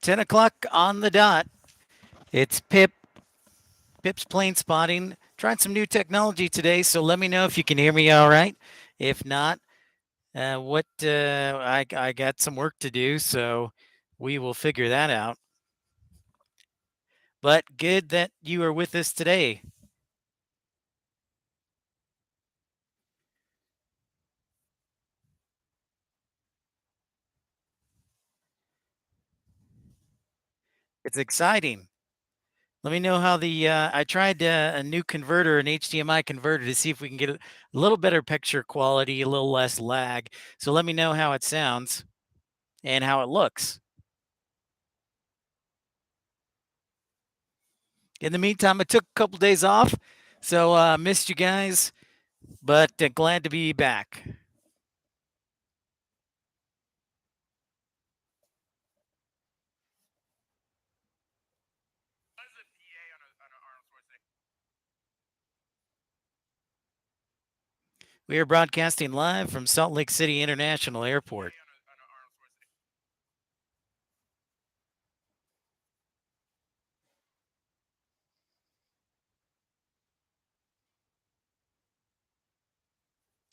10 o'clock on the dot. It's Pip. Pip's plane spotting. Trying some new technology today, so let me know if you can hear me all right. If not, I got some work to do, so we will figure that out. But good that you are with us today. It's exciting. Let me know how I tried a new converter, an HDMI converter, to see if we can get a little better picture quality, a little less lag. So let me know how it sounds and how it looks. In the meantime, I took a couple days off, so missed you guys, but glad to be back. We are broadcasting live from Salt Lake City International Airport.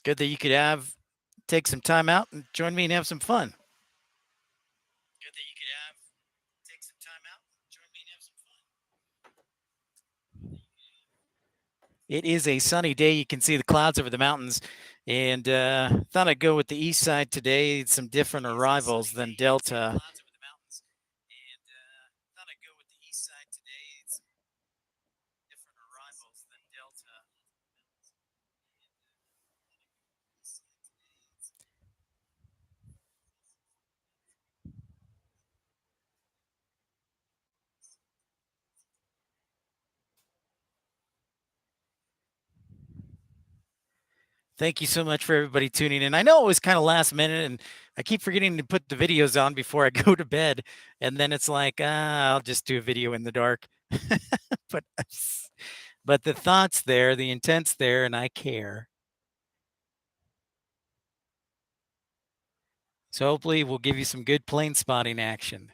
Good that you could take some time out and join me and have some fun. Good that you could take some time out, join me and have some fun. It is a sunny day. You can see the clouds over the mountains, and thought I'd go with the east side today. Some different arrivals than Delta. Thank you so much for everybody tuning in. I know it was kind of last minute, and I keep forgetting to put the videos on before I go to bed, and then it's like, I'll just do a video in the dark. but but the thought's there, the intent's there, and I care. So hopefully we'll give you some good plane spotting action.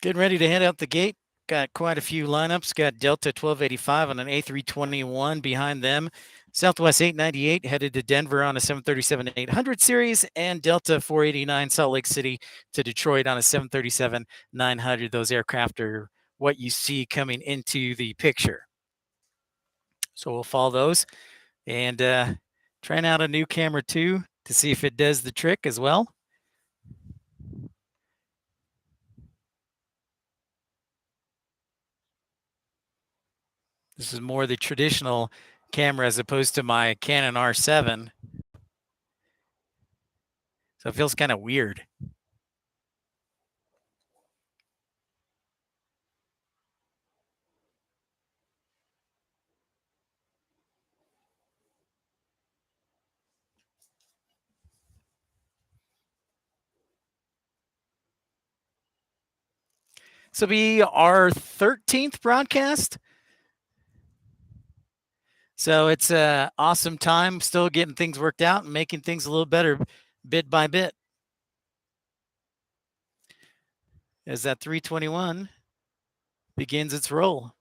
Getting ready to head out the gate. Got quite a few lineups. Got Delta 1285 on an A321 behind them. Southwest 898 headed to Denver on a 737-800 series, and Delta 489 Salt Lake City to Detroit on a 737-900. Those aircraft are what you see coming into the picture. So we'll follow those, and trying out a new camera too to see if it does the trick as well. This is more the traditional camera as opposed to my Canon R7. So it feels kind of weird. So be our 13th broadcast. So it's a awesome time, still getting things worked out and making things a little better bit by bit. As that 321 begins its roll.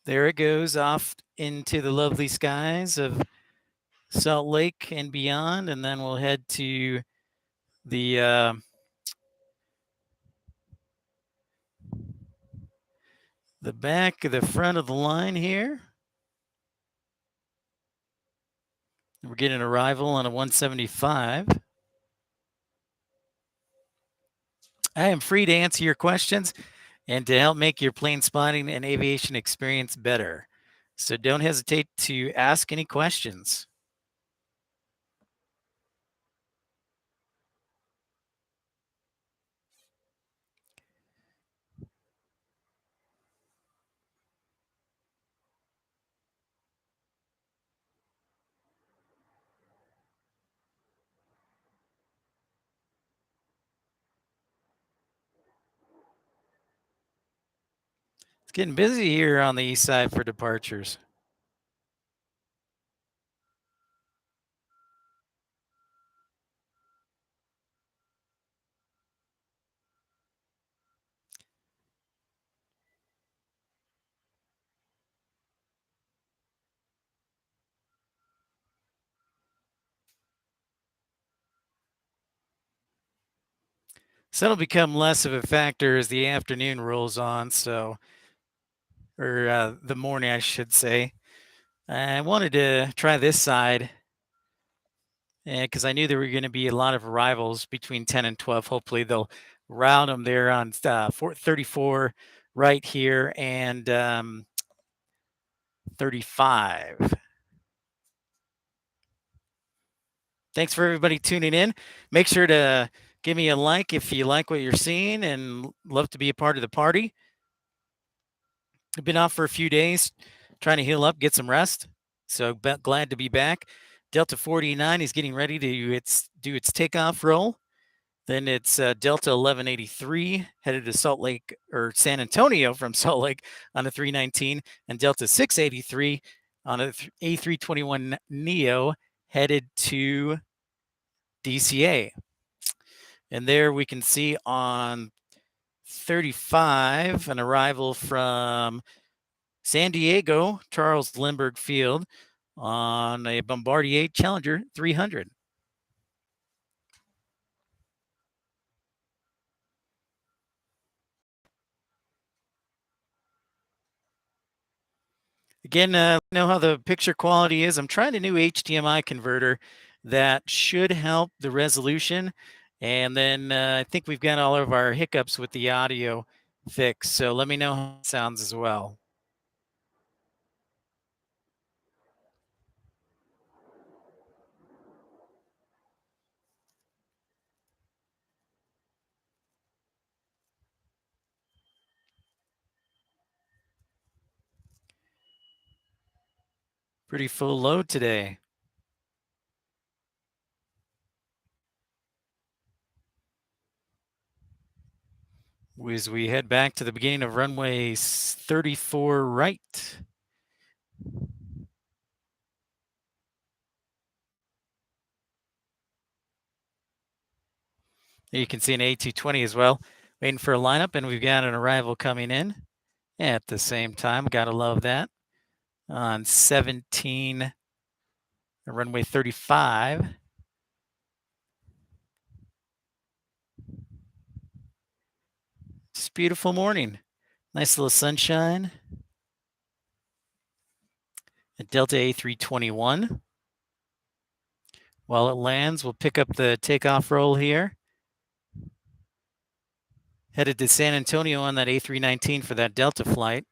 There it goes off into the lovely skies of Salt Lake and beyond, and then we'll head to the back of the front of the line here. We're getting arrival on a 175. I am free to answer your questions and to help make your plane spotting and aviation experience better. So don't hesitate to ask any questions. It's getting busy here on the east side for departures. So it'll become less of a factor as the afternoon rolls on. Or the morning, I should say. I wanted to try this side because I knew there were going to be a lot of arrivals between 10 and 12. Hopefully, they'll route them there on 34 right here and 35. Thanks for everybody tuning in. Make sure to give me a like if you like what you're seeing and love to be a part of the party. I've been off for a few days trying to heal up, get some rest. So glad to be back. Delta 49 is getting ready to do its takeoff roll. Then it's Delta 1183 headed to Salt Lake or San Antonio from Salt Lake on a 319, and Delta 683 on a A321 Neo headed to DCA. And there we can see on 35 an arrival from San Diego, Charles Lindbergh Field on a Bombardier Challenger 300. Again, know how the picture quality is. I'm trying a new HDMI converter that should help the resolution. And then I think we've got all of our hiccups with the audio fixed. So let me know how it sounds as well. Pretty full load today. As we head back to the beginning of runway 34 right. You can see an A220 as well, waiting for a lineup, and we've got an arrival coming in at the same time. Gotta love that. On 17, runway 35. It's a beautiful morning. Nice little sunshine. A Delta A321. While it lands, we'll pick up the takeoff roll here. Headed to San Antonio on that A319 for that Delta flight.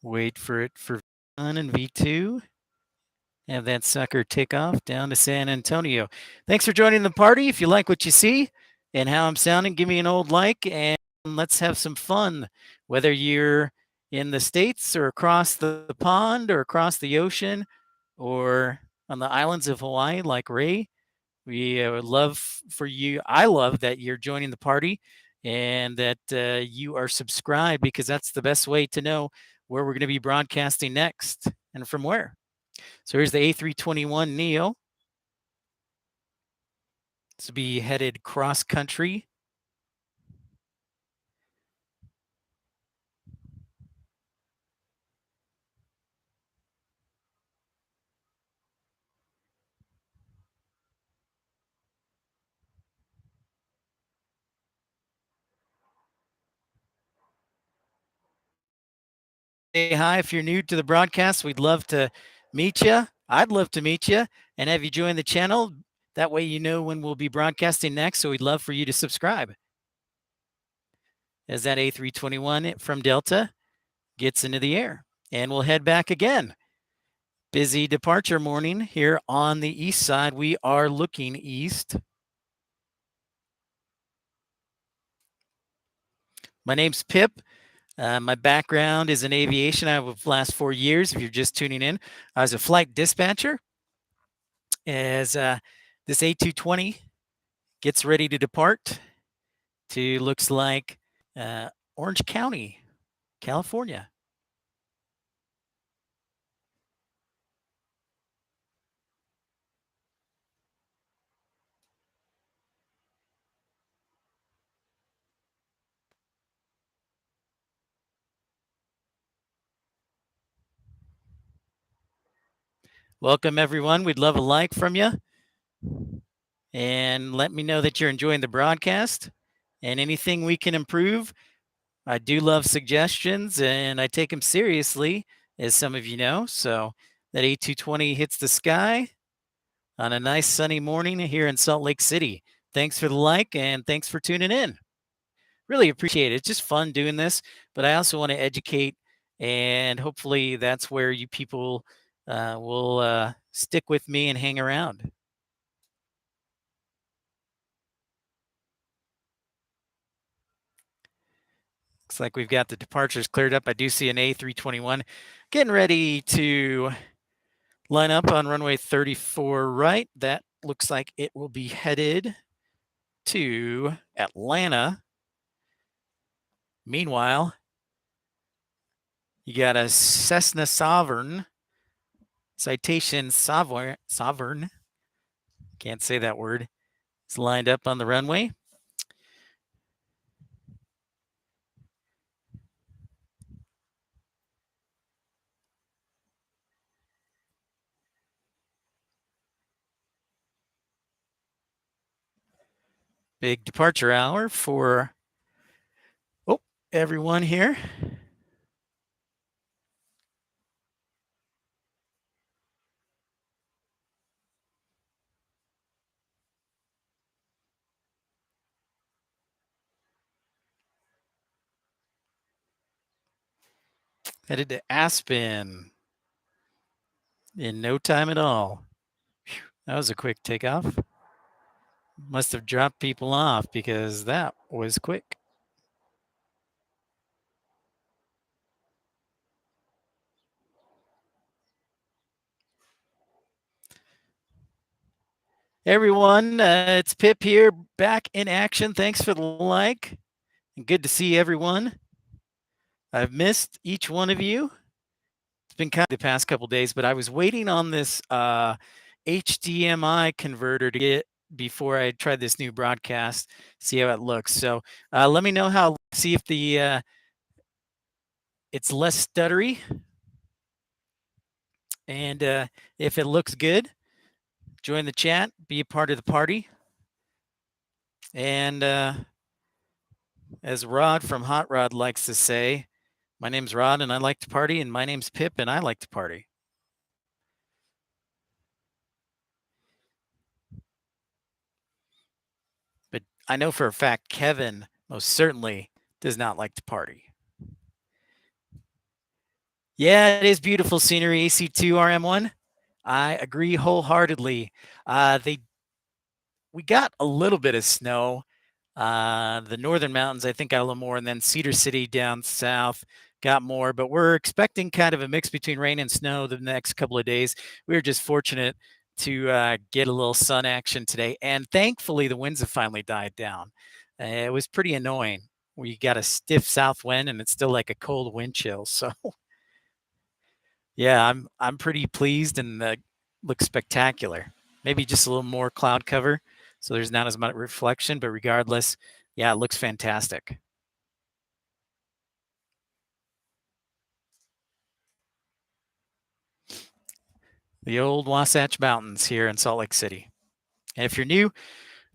Wait for it for V1 and V2. Have that sucker take off down to San Antonio. Thanks for joining the party. If you like what you see and how I'm sounding, give me an old like and let's have some fun. Whether you're in the States or across the pond or across the ocean or on the islands of Hawaii like Ray, we would love for you. I love that you're joining the party and that you are subscribed because that's the best way to know where we're going to be broadcasting next and from where. So here's the A321 Neo. This will be headed cross country. Say hi if you're new to the broadcast. We'd love to meet you. I'd love to meet you and have you join the channel. That way you know when we'll be broadcasting next. So we'd love for you to subscribe. As that A321 from Delta gets into the air. And we'll head back again. Busy departure morning here on the east side. We are looking east. My name's Pip. My background is in aviation. I have the last 4 years. If you're just tuning in, I was a flight dispatcher. As this A220 gets ready to depart to looks like Orange County, California. Welcome, everyone. We'd love a like from you. And let me know that you're enjoying the broadcast and anything we can improve. I do love suggestions and I take them seriously, as some of you know. So that A220 hits the sky on a nice sunny morning here in Salt Lake City. Thanks for the like and thanks for tuning in. Really appreciate it. It's just fun doing this, but I also want to educate, and hopefully that's where you people will stick with me and hang around. Looks like we've got the departures cleared up. I do see an A321 getting ready to line up on runway 34 right. That looks like it will be headed to Atlanta. Meanwhile, you got a Cessna Sovereign, Citation Sovereign, can't say that word. It's lined up on the runway. Big departure hour for everyone here. Headed to Aspen in no time at all. Whew, that was a quick takeoff. Must have dropped people off because that was quick. Everyone, it's Pip here, back in action. Thanks for the like. And good to see everyone. I've missed each one of you. It's been kind of the past couple days, but I was waiting on this HDMI converter to get before I tried this new broadcast, see how it looks. So let me know how, see if the it's less stuttery and if it looks good. join the chat, be a part of the party. And as Rod from Hot Rod likes to say, my name's Rod and I like to party, and my name's Pip and I like to party. But I know for a fact Kevin most certainly does not like to party. Yeah, it is beautiful scenery, AC2 RM1. I agree wholeheartedly. They we got a little bit of snow. The northern mountains, I think, got a little more, and then Cedar City down south got more. But we're expecting kind of a mix between rain and snow the next couple of days. We were just fortunate to get a little sun action today, and thankfully the winds have finally died down. It was pretty annoying. We got a stiff south wind, and it's still like a cold wind chill. So yeah, I'm pretty pleased, and looks spectacular. Maybe just a little more cloud cover, so there's not as much reflection. But regardless, yeah, it looks fantastic. The old Wasatch Mountains here in Salt Lake City. And if you're new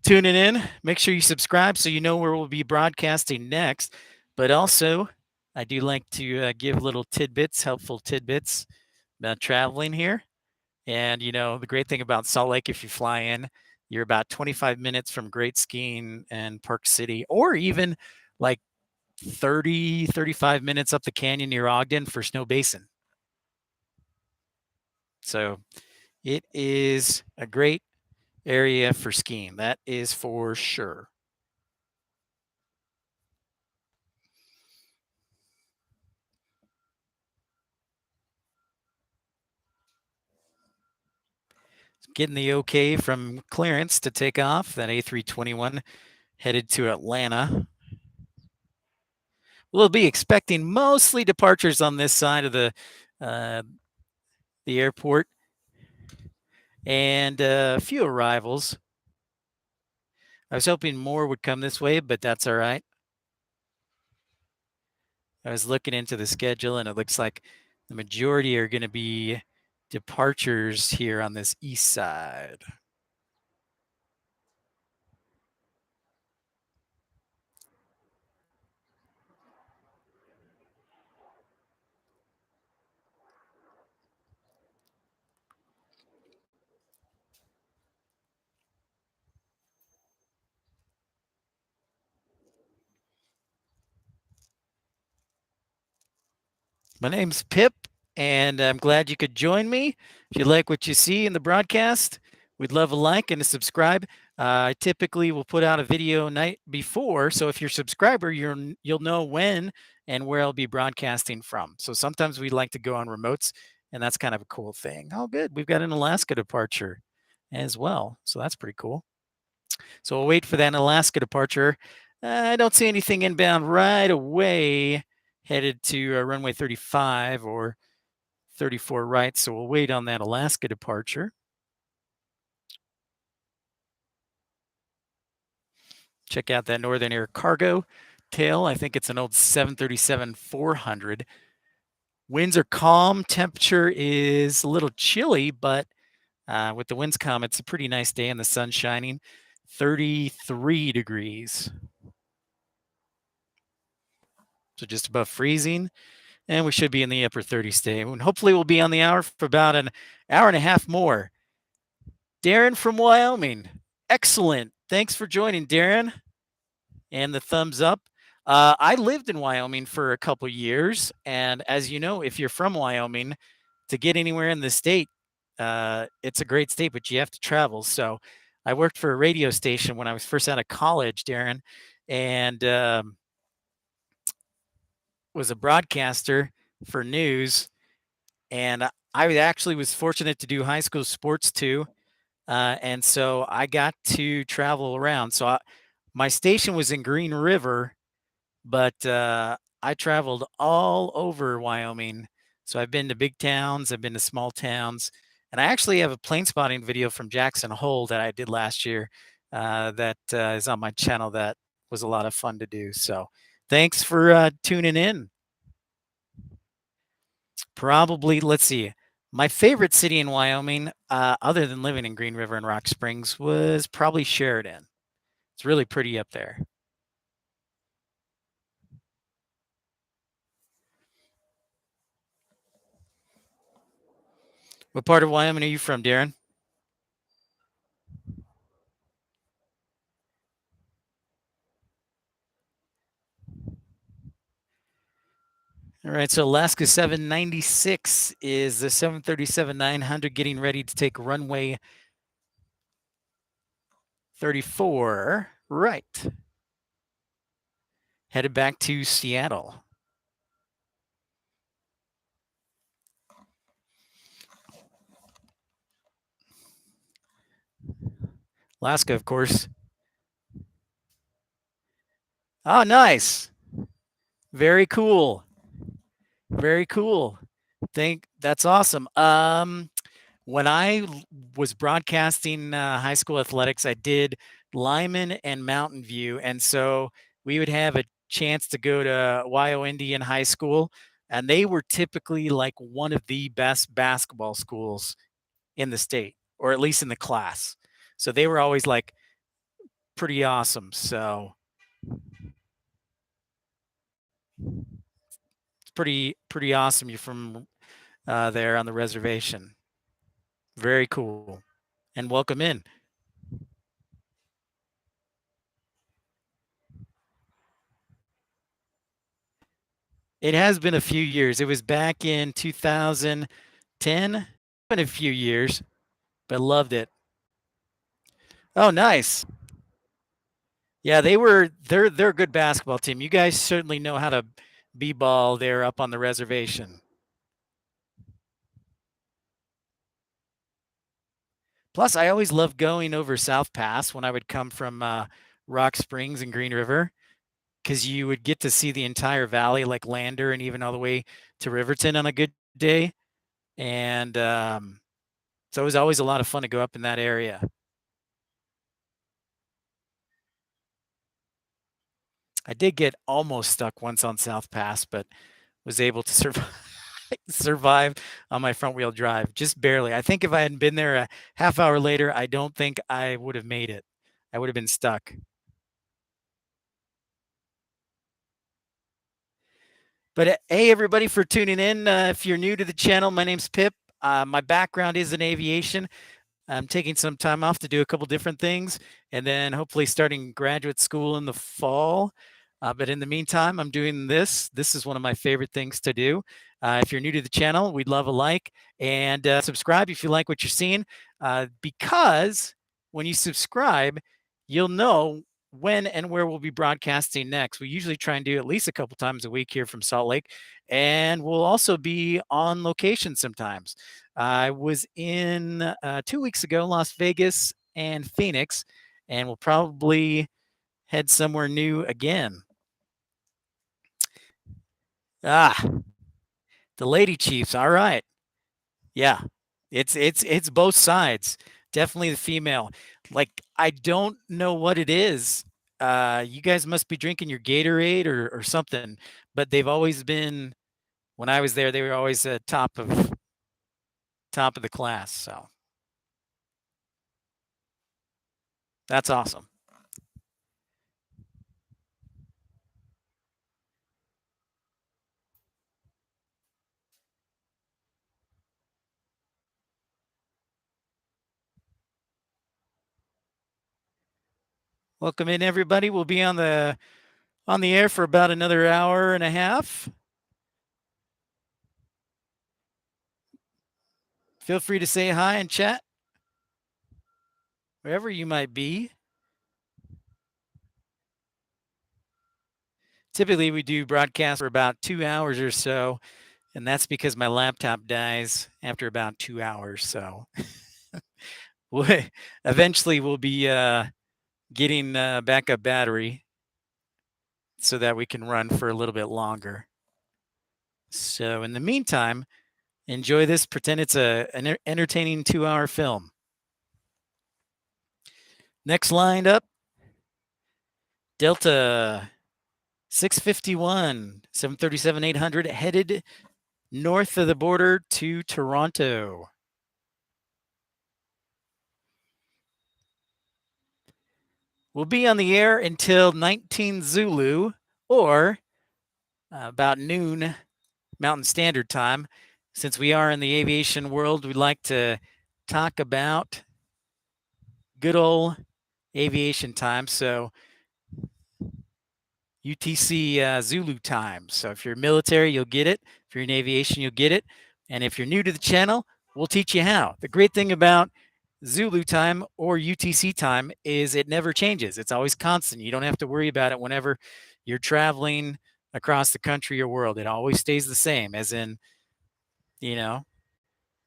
tuning in, make sure you subscribe so you know where we'll be broadcasting next. But also, I do like to give little tidbits, helpful tidbits about traveling here. And, the great thing about Salt Lake, if you fly in, you're about 25 minutes from great skiing and Park City, or even like 30, 35 minutes up the canyon near Ogden for Snow Basin. So it is a great area for skiing. That is for sure. Getting the okay from clearance to take off. That A321 headed to Atlanta. We'll be expecting mostly departures on this side of uh, the airport, and a few arrivals. I was hoping more would come this way, but that's all right. I was looking into the schedule, and it looks like the majority are going to be departures here on this east side. My name's Pip, and I'm glad you could join me. If you like what you see in the broadcast, we'd love a like and a subscribe. I typically will put out a video night before, so if you're a subscriber, you'll know when and where I'll be broadcasting from. So sometimes we like to go on remotes, and that's kind of a cool thing. Oh, good. We've got an Alaska departure as well, so that's pretty cool. So we'll wait for that Alaska departure. I don't see anything inbound right away headed to runway 35 or 34 right. So we'll wait on that Alaska departure. Check out that Northern Air cargo tail. I think it's an old 737-400. Winds are calm. Temperature is a little chilly, but with the winds calm, it's a pretty nice day and the sun shining. 33 degrees. So just above freezing. And we should be in the upper 30s today. And hopefully we'll be on the hour for about an hour and a half more. Darren from Wyoming. Excellent. Thanks for joining, Darren. And the thumbs up. I lived in Wyoming for a couple years. And as you know, if you're from Wyoming, to get anywhere in the state, it's a great state, but you have to travel. So I worked for a radio station when I was first out of college, Darren, and was a broadcaster for news. And I actually was fortunate to do high school sports too. And so I got to travel around. So my station was in Green River, but I traveled all over Wyoming. So I've been to big towns, I've been to small towns, and I actually have a plane spotting video from Jackson Hole that I did last year that is on my channel. That was a lot of fun to do. So thanks for tuning in. Probably, let's see. My favorite city in Wyoming, other than living in Green River and Rock Springs, was probably Sheridan. It's really pretty up there. What part of Wyoming are you from, Darren? All right, so Alaska 796 is the 737-900 getting ready to take runway 34 right, headed back to Seattle. Alaska, of course. Oh, nice. Very cool. Very cool. That's awesome. When I was broadcasting high school athletics, I did Lyman and Mountain View, and so we would have a chance to go to Wyo Indian High School, and they were typically like one of the best basketball schools in the state, or at least in the class. So they were always like pretty awesome. So it's pretty awesome. You're from there on the reservation. Very cool, and welcome in. It has been a few years. It was back in 2010. Been a few years, but loved it. Oh, nice. Yeah, they're a good basketball team. You guys certainly know how to b-ball there up on the reservation. Plus, I always loved going over South Pass when I would come from Rock Springs and Green River, because you would get to see the entire valley, like Lander, and even all the way to Riverton on a good day. And so it was always a lot of fun to go up in that area. I did get almost stuck once on South Pass, but was able to survive on my front wheel drive, just barely. I think if I hadn't been there a half hour later, I don't think I would have made it. I would have been stuck. But hey, everybody, for tuning in. If you're new to the channel, my name's Pip. My background is in aviation. I'm taking some time off to do a couple different things, and then hopefully starting graduate school in the fall. But in the meantime, I'm doing this. This is one of my favorite things to do. If you're new to the channel, we'd love a like, and subscribe if you like what you're seeing, because when you subscribe, you'll know when and where we'll be broadcasting next. We usually try and do at least a couple times a week here from Salt Lake, and we'll also be on location sometimes. I was in 2 weeks ago, Las Vegas and Phoenix, and we'll probably head somewhere new again. Ah, the Lady Chiefs. All right. Yeah. It's both sides. Definitely the female. Like, I don't know what it is. You guys must be drinking your Gatorade or something, but they've always been, when I was there, they were always top of the class. So that's awesome. Welcome in, everybody. We'll be on the air for about another hour and a half. Feel free to say hi and chat wherever you might be. Typically, we do broadcast for about 2 hours or so, and that's because my laptop dies after about 2 hours. So eventually we'll be getting backup battery so that we can run for a little bit longer. So in the meantime, enjoy this. Pretend it's an entertaining 2-hour film. Next lined up, Delta 651, 737-800, headed north of the border to Toronto. We'll be on the air until 19 Zulu or about noon Mountain Standard Time. Since we are in the aviation world, we'd like to talk about good old aviation time. So UTC Zulu time. So if you're military, you'll get it. If you're in aviation, you'll get it. And if you're new to the channel, we'll teach you how. The great thing about Zulu time or UTC time is it never changes. It's always constant. You don't have to worry about it whenever you're traveling across the country or world. It always stays the same, as in,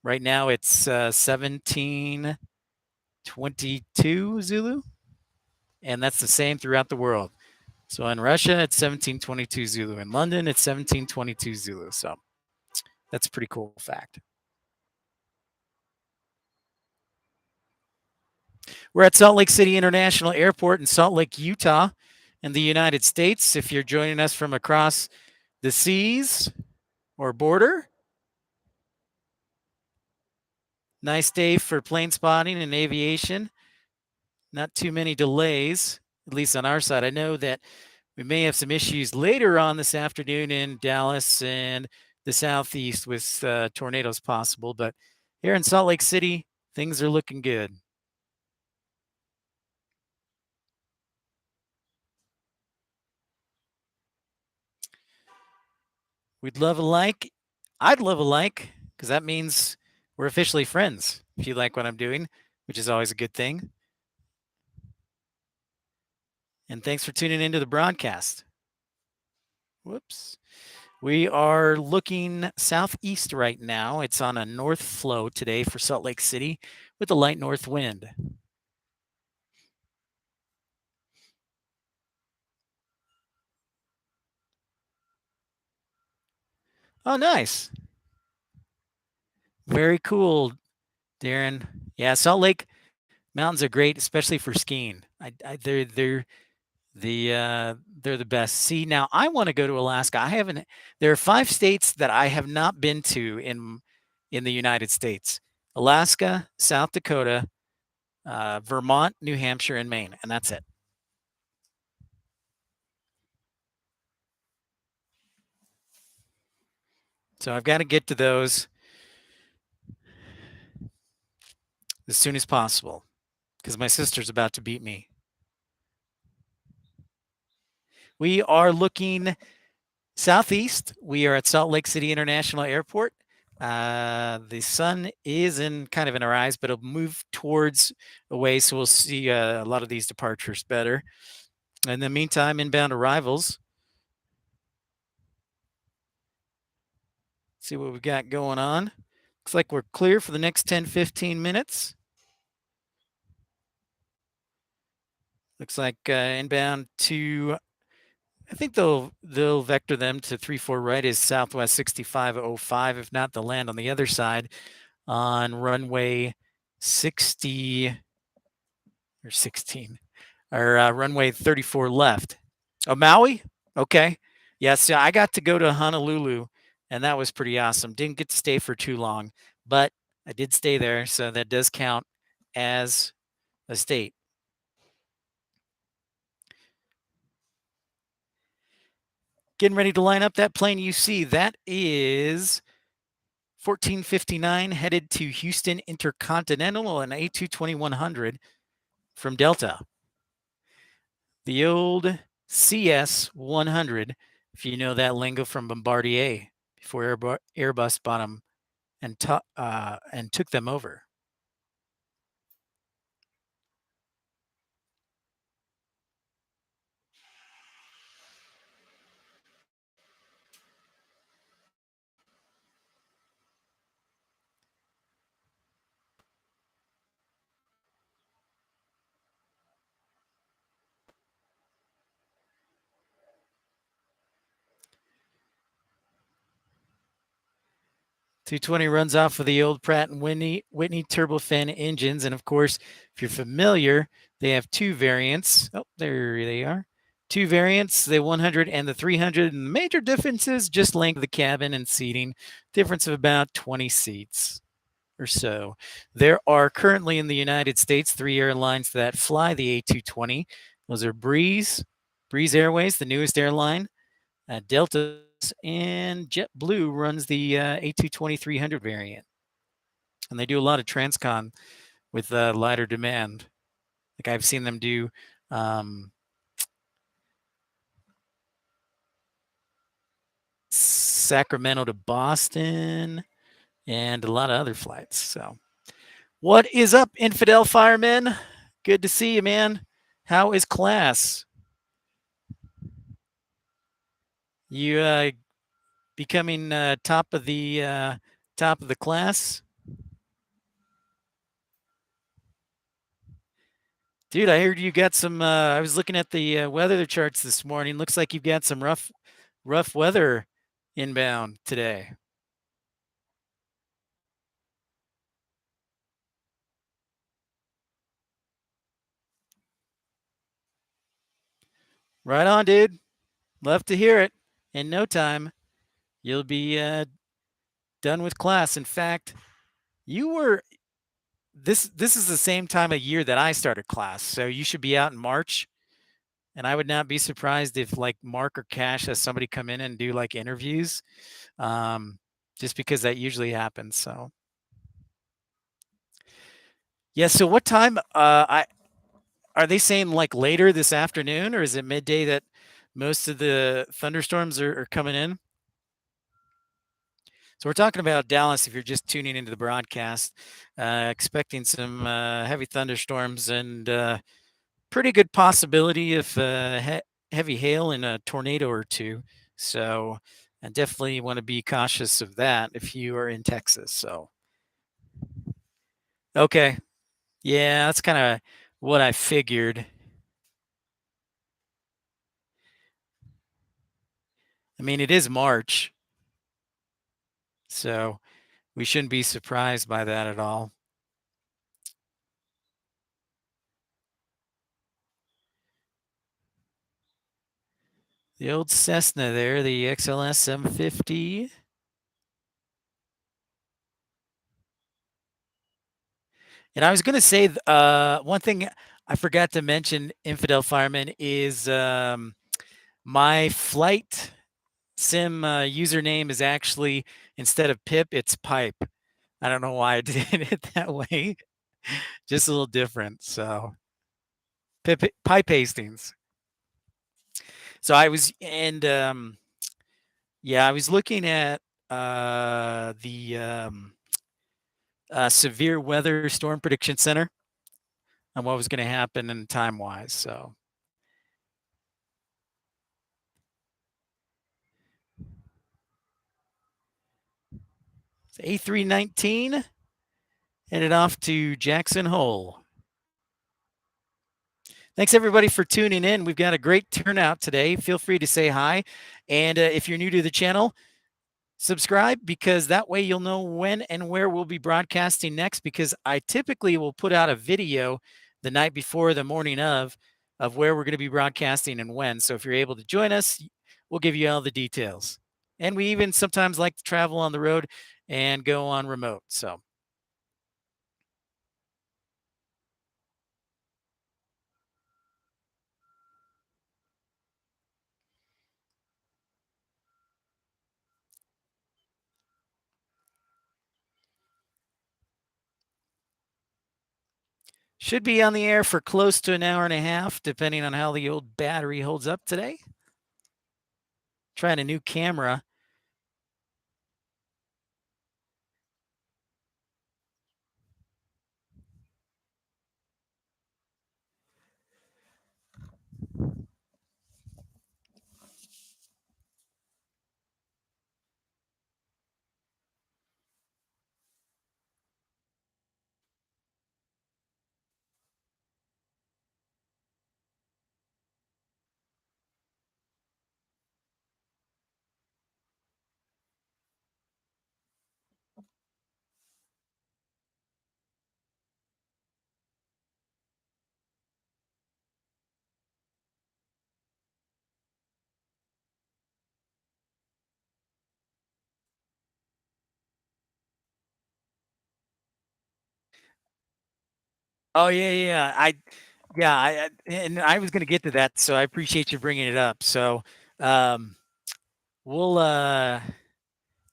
right now it's 1722 Zulu, and that's the same throughout the world. So in Russia, it's 1722 Zulu. In London, it's 1722 Zulu. So that's a pretty cool fact. We're at Salt Lake City International Airport in Salt Lake, Utah, in the United States. If you're joining us from across the seas or border, nice day for plane spotting and aviation. Not too many delays, at least on our side. I know that we may have some issues later on this afternoon in Dallas and the Southeast with tornadoes possible, but here in Salt Lake City, things are looking good. We'd love a like. I'd love a like, because that means we're officially friends if you like what I'm doing, which is always a good thing. And thanks for tuning into the broadcast. Whoops. We are looking southeast right now. It's on a north flow today for Salt Lake City with a light north wind. Oh, nice. Very cool, Darren. Yeah, Salt Lake mountains are great, especially for skiing. They're the best. See, now I want to go to Alaska. I haven't. There are 5 states that I have not been to in the United States: Alaska, South Dakota, Vermont, New Hampshire, and Maine, and that's it. So I've got to get to those as soon as possible because my sister's about to beat me. We are looking southeast. We are at Salt Lake City International Airport. The sun is in kind of in our eyes, but it'll move towards away, so we'll see a lot of these departures better. In the meantime, inbound arrivals. See what we've got going on. Looks like we're clear for the next 10-15 minutes. Looks like inbound to, I think they'll vector them to 34 right is Southwest 6505. If not, they'll land on the other side on runway 60 or 16 or runway 34 left. Oh, Maui? Okay. Yes, I got to go to Honolulu, and that was pretty awesome. Didn't get to stay for too long, but I did stay there, so that does count as a state. Getting ready to line up that plane you see. That is 1459 headed to Houston Intercontinental, an A220-100 from Delta. The old CS-100, if you know that lingo from Bombardier, before Airbus bought them and took them over. $220 runs off of the old Pratt & Whitney turbofan engines. And of course, if you're familiar, they have 2 variants. Oh, there they are. Two variants, the 100 and the 300. And the major differences, just length of the cabin and seating, difference of about 20 seats or so. There are currently in the United States 3 airlines that fly the A220. Those are Breeze Airways, the newest airline, Delta, and JetBlue runs the A220 300 variant. And they do a lot of transcon with lighter demand. Like I've seen them do Sacramento to Boston and a lot of other flights. So, what is up, Infidel Firemen? Good to see you, man. How is class? You becoming top of the class? Dude, I heard you got some. I was looking at the weather charts this morning. Looks like you've got some rough weather inbound today. Right on, dude. Love to hear it. In no time, you'll be done with class. In fact, you were this is the same time of year that I started class, so you should be out in March. And I would not be surprised if like Mark or Cash has somebody come in and do like interviews, um, just because that usually happens. So yeah. So what time? I Are they saying like later this afternoon, or is it midday that most of the thunderstorms are coming in? So we're talking about Dallas. If you're just tuning into the broadcast, expecting some heavy thunderstorms and pretty good possibility of heavy hail and a tornado or two. So I definitely want to be cautious of that if you are in Texas. So okay, yeah, that's kind of what I figured. I mean, it is March, so we shouldn't be surprised by that at all. The old Cessna there, the XLS 750. And I was going to say one thing I forgot to mention, Infidel Fireman, is my flight sim username is actually, instead of Pip, it's Pipe. I don't know why I did it that way. Just a little different. So Pipe Hastings. So I was, and yeah, I was looking at the severe weather storm prediction center and what was going to happen and time wise. So A319 headed off to Jackson Hole. Thanks everybody for tuning in. We've got a great turnout today. Feel free to say hi. And if you're new to the channel, subscribe, because that way you'll know when and where we'll be broadcasting next, because I typically will put out a video the night before, the morning of where we're going to be broadcasting and when. So if you're able to join us, we'll give you all the details. And we even sometimes like to travel on the road and go on remote. So should be on the air for close to an hour and a half, depending on how the old battery holds up today. Trying a new camera. Oh and I was going to get to that, so I appreciate you bringing it up. So, um, we'll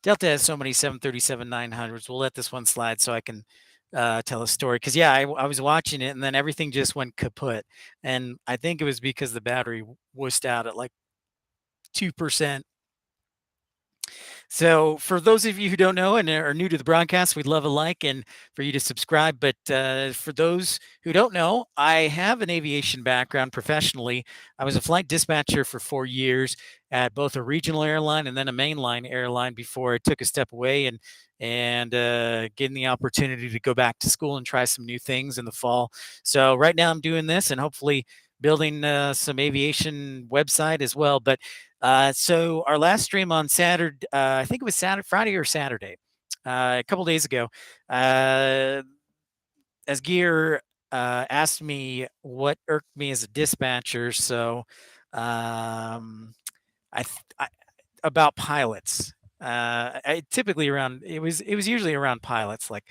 Delta has so many 737-900s. We'll let this one slide so I can tell a story. Because yeah, I was watching it, and then everything just went kaput, and I think it was because the battery wussed out at like 2%. So, for those of you who don't know and are new to the broadcast, we'd love a like and for you to subscribe. But for those who don't know, I have an aviation background professionally. I was a flight dispatcher for 4 years at both a regional airline and then a mainline airline before I took a step away and getting the opportunity to go back to school and try some new things in the fall. So right now I'm doing this and hopefully building some aviation website as well. But so our last stream on Saturday, I think it was Friday or Saturday, a couple days ago, as Gear asked me what irked me as a dispatcher. So I, I about pilots. I typically around it was usually around pilots, like,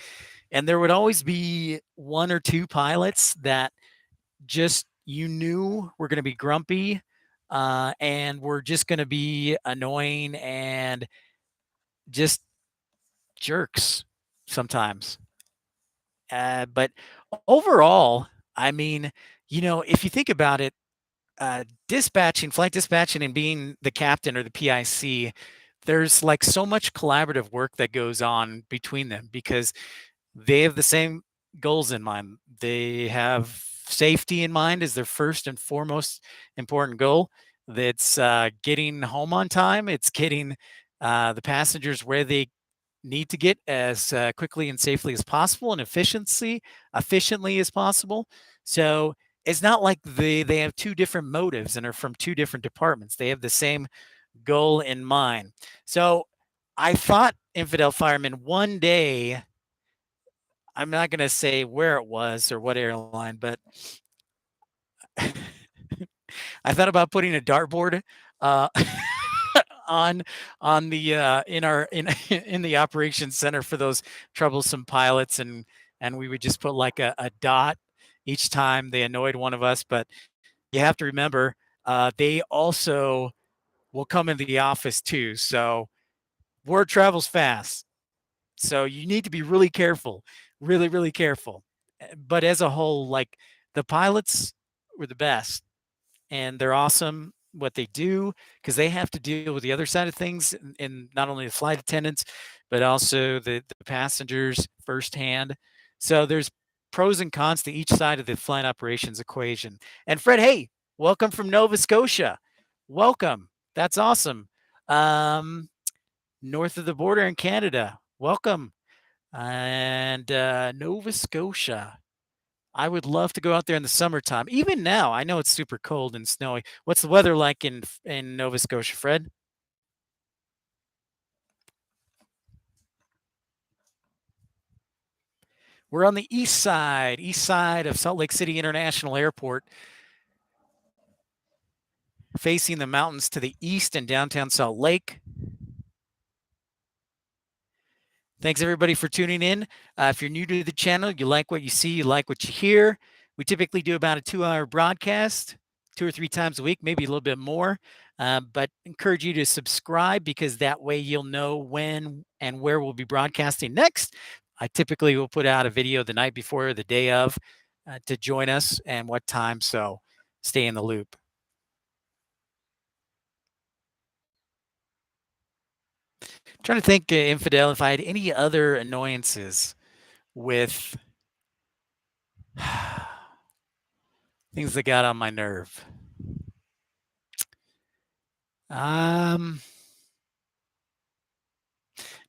and there would always be one or two pilots that just you knew were going to be grumpy and we're just going to be annoying and just jerks sometimes. But overall, I mean, if you think about it, flight dispatching, and being the captain or the PIC, there's like so much collaborative work that goes on between them because they have the same goals in mind. They have safety in mind as their first and foremost important goal. That's getting home on time. It's getting the passengers where they need to get as quickly and safely as possible and efficiently as possible. So it's not like they have two different motives and are from two different departments. They have the same goal in mind. So I thought Infidel Fireman one day, I'm not going to say where it was or what airline, but I thought about putting a dartboard uh, on the in the operations center for those troublesome pilots, and we would just put like a dot each time they annoyed one of us. But you have to remember, they also will come into the office too. So word travels fast. So you need to be really careful, really, really careful. But as a whole, like, the pilots were the best and they're awesome what they do because they have to deal with the other side of things and not only the flight attendants, but also the passengers firsthand. So there's pros and cons to each side of the flight operations equation. And Fred, hey, welcome from Nova Scotia. Welcome. That's awesome. Um, North of the border in Canada. Welcome. And Nova Scotia. I would love to go out there in the summertime. Even now, I know it's super cold and snowy. What's the weather like in Nova Scotia, Fred? We're on the east side of Salt Lake City International Airport, facing the mountains to the east in downtown Salt Lake. Thanks everybody for tuning in. If you're new to the channel, you like what you see, you like what you hear. We typically do about a 2-hour broadcast, 2 or 3 times a week, maybe a little bit more. But encourage you to subscribe because that way you'll know when and where we'll be broadcasting next. I typically will put out a video the night before or the day of to join us and what time. So stay in the loop. I'm trying to think, Infidel, if I had any other annoyances with things that got on my nerve. Um,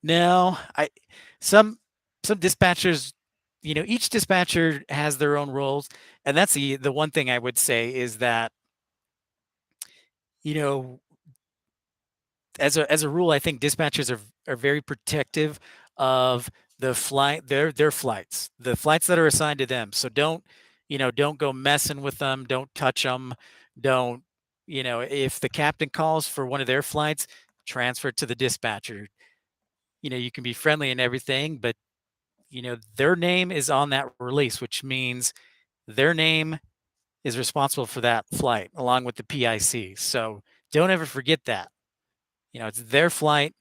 no, some some dispatchers, each dispatcher has their own roles, and that's the one thing I would say is that, you know, as a rule, I think dispatchers are very protective of their flights, the flights that are assigned to them. So don't go messing with them, don't touch them, don't, if the captain calls for one of their flights, transfer it to the dispatcher. You can be friendly and everything, but their name is on that release, which means their name is responsible for that flight along with the PIC. So don't ever forget that. It's their flight.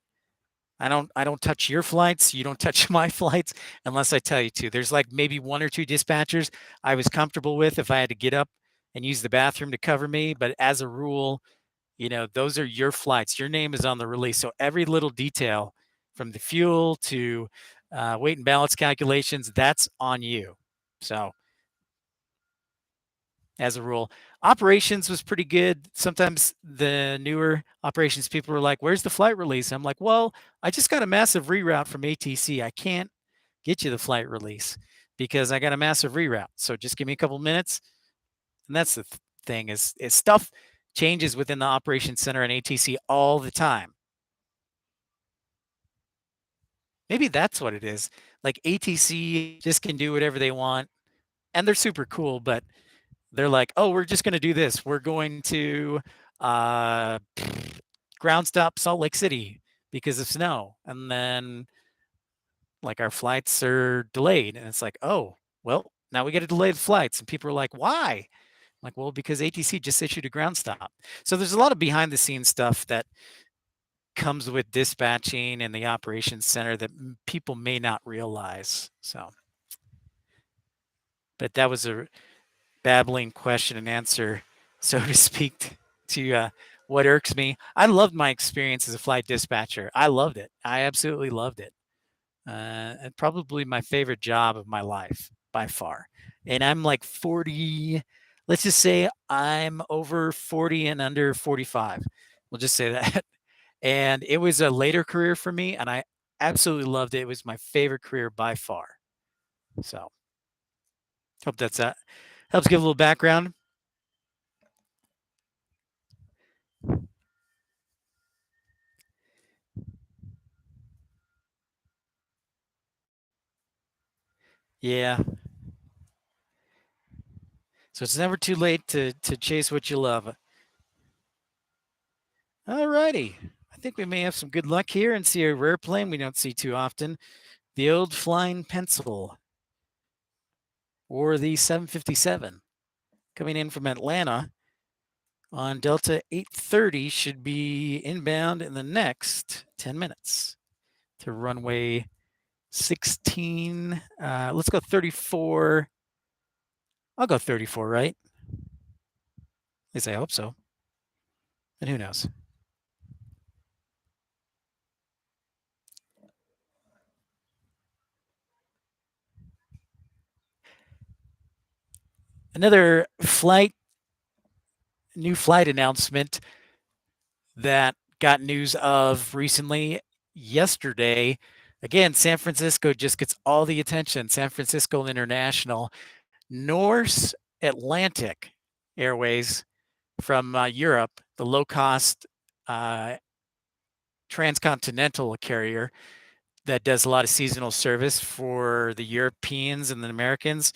I don't touch your flights. You don't touch my flights unless I tell you to. There's like maybe one or two dispatchers I was comfortable with if I had to get up and use the bathroom to cover me. But as a rule, those are your flights. Your name is on the release. So every little detail from the fuel to weight and balance calculations, that's on you. So as a rule, operations was pretty good. Sometimes the newer operations people were like, where's the flight release? I'm like, well, I just got a massive reroute from ATC. I can't get you the flight release because I got a massive reroute. So just give me a couple minutes. And that's the thing is stuff changes within the operations center and ATC all the time. Maybe that's what it is. Like ATC just can do whatever they want and they're super cool, but they're like, oh, we're just going to do this. We're going to uh, ground stop Salt Lake City because of snow. And then like our flights are delayed. And it's like, oh, well, now we got to delay the flights. And people are like, why? I'm like, well, because ATC just issued a ground stop. So there's a lot of behind the scenes stuff that comes with dispatching and the operations center that people may not realize. So, but that was a babbling question and answer, so to speak, to what irks me. I loved my experience as a flight dispatcher. I loved it. I absolutely loved it. And probably my favorite job of my life by far. And I'm like 40, let's just say I'm over 40 and under 45. We'll just say that. And it was a later career for me, and I absolutely loved it. It was my favorite career by far. So hope that's that helps give a little background. Yeah. So it's never too late to chase what you love. All righty. I think we may have some good luck here and see a rare plane we don't see too often. The old flying pencil or the 757 coming in from Atlanta on Delta 830 should be inbound in the next 10 minutes to runway 16. Let's go 34. I'll go 34, right? At least I hope so. And who knows? Another new flight announcement that got news of recently yesterday. Again, San Francisco just gets all the attention. San Francisco International, Norse Atlantic Airways from Europe, the low cost transcontinental carrier that does a lot of seasonal service for the Europeans and the Americans.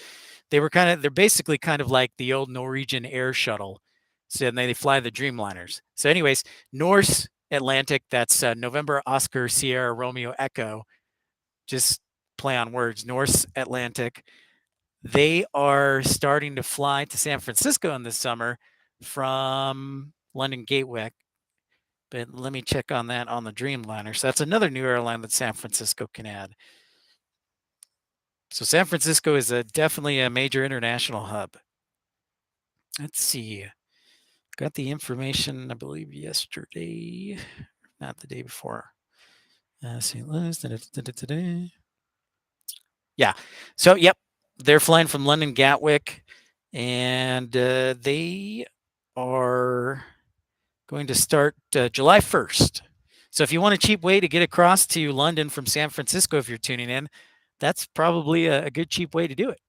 They're basically kind of like the old Norwegian air shuttle. So they fly the Dreamliners. So, anyways, Norse Atlantic, that's November Oscar Sierra Romeo Echo, just play on words, Norse Atlantic. They are starting to fly to San Francisco in the summer from London Gatwick. But let me check on that on the Dreamliner. So that's another new airline that San Francisco can add. So San Francisco is definitely a major international hub. Let's see. Got the information, I believe, yesterday, not the day before. St. Louis. Yeah. So, yep, they're flying from London Gatwick, and they are going to start July 1st. So, if you want a cheap way to get across to London from San Francisco, if you're tuning in, that's probably a good cheap way to do it.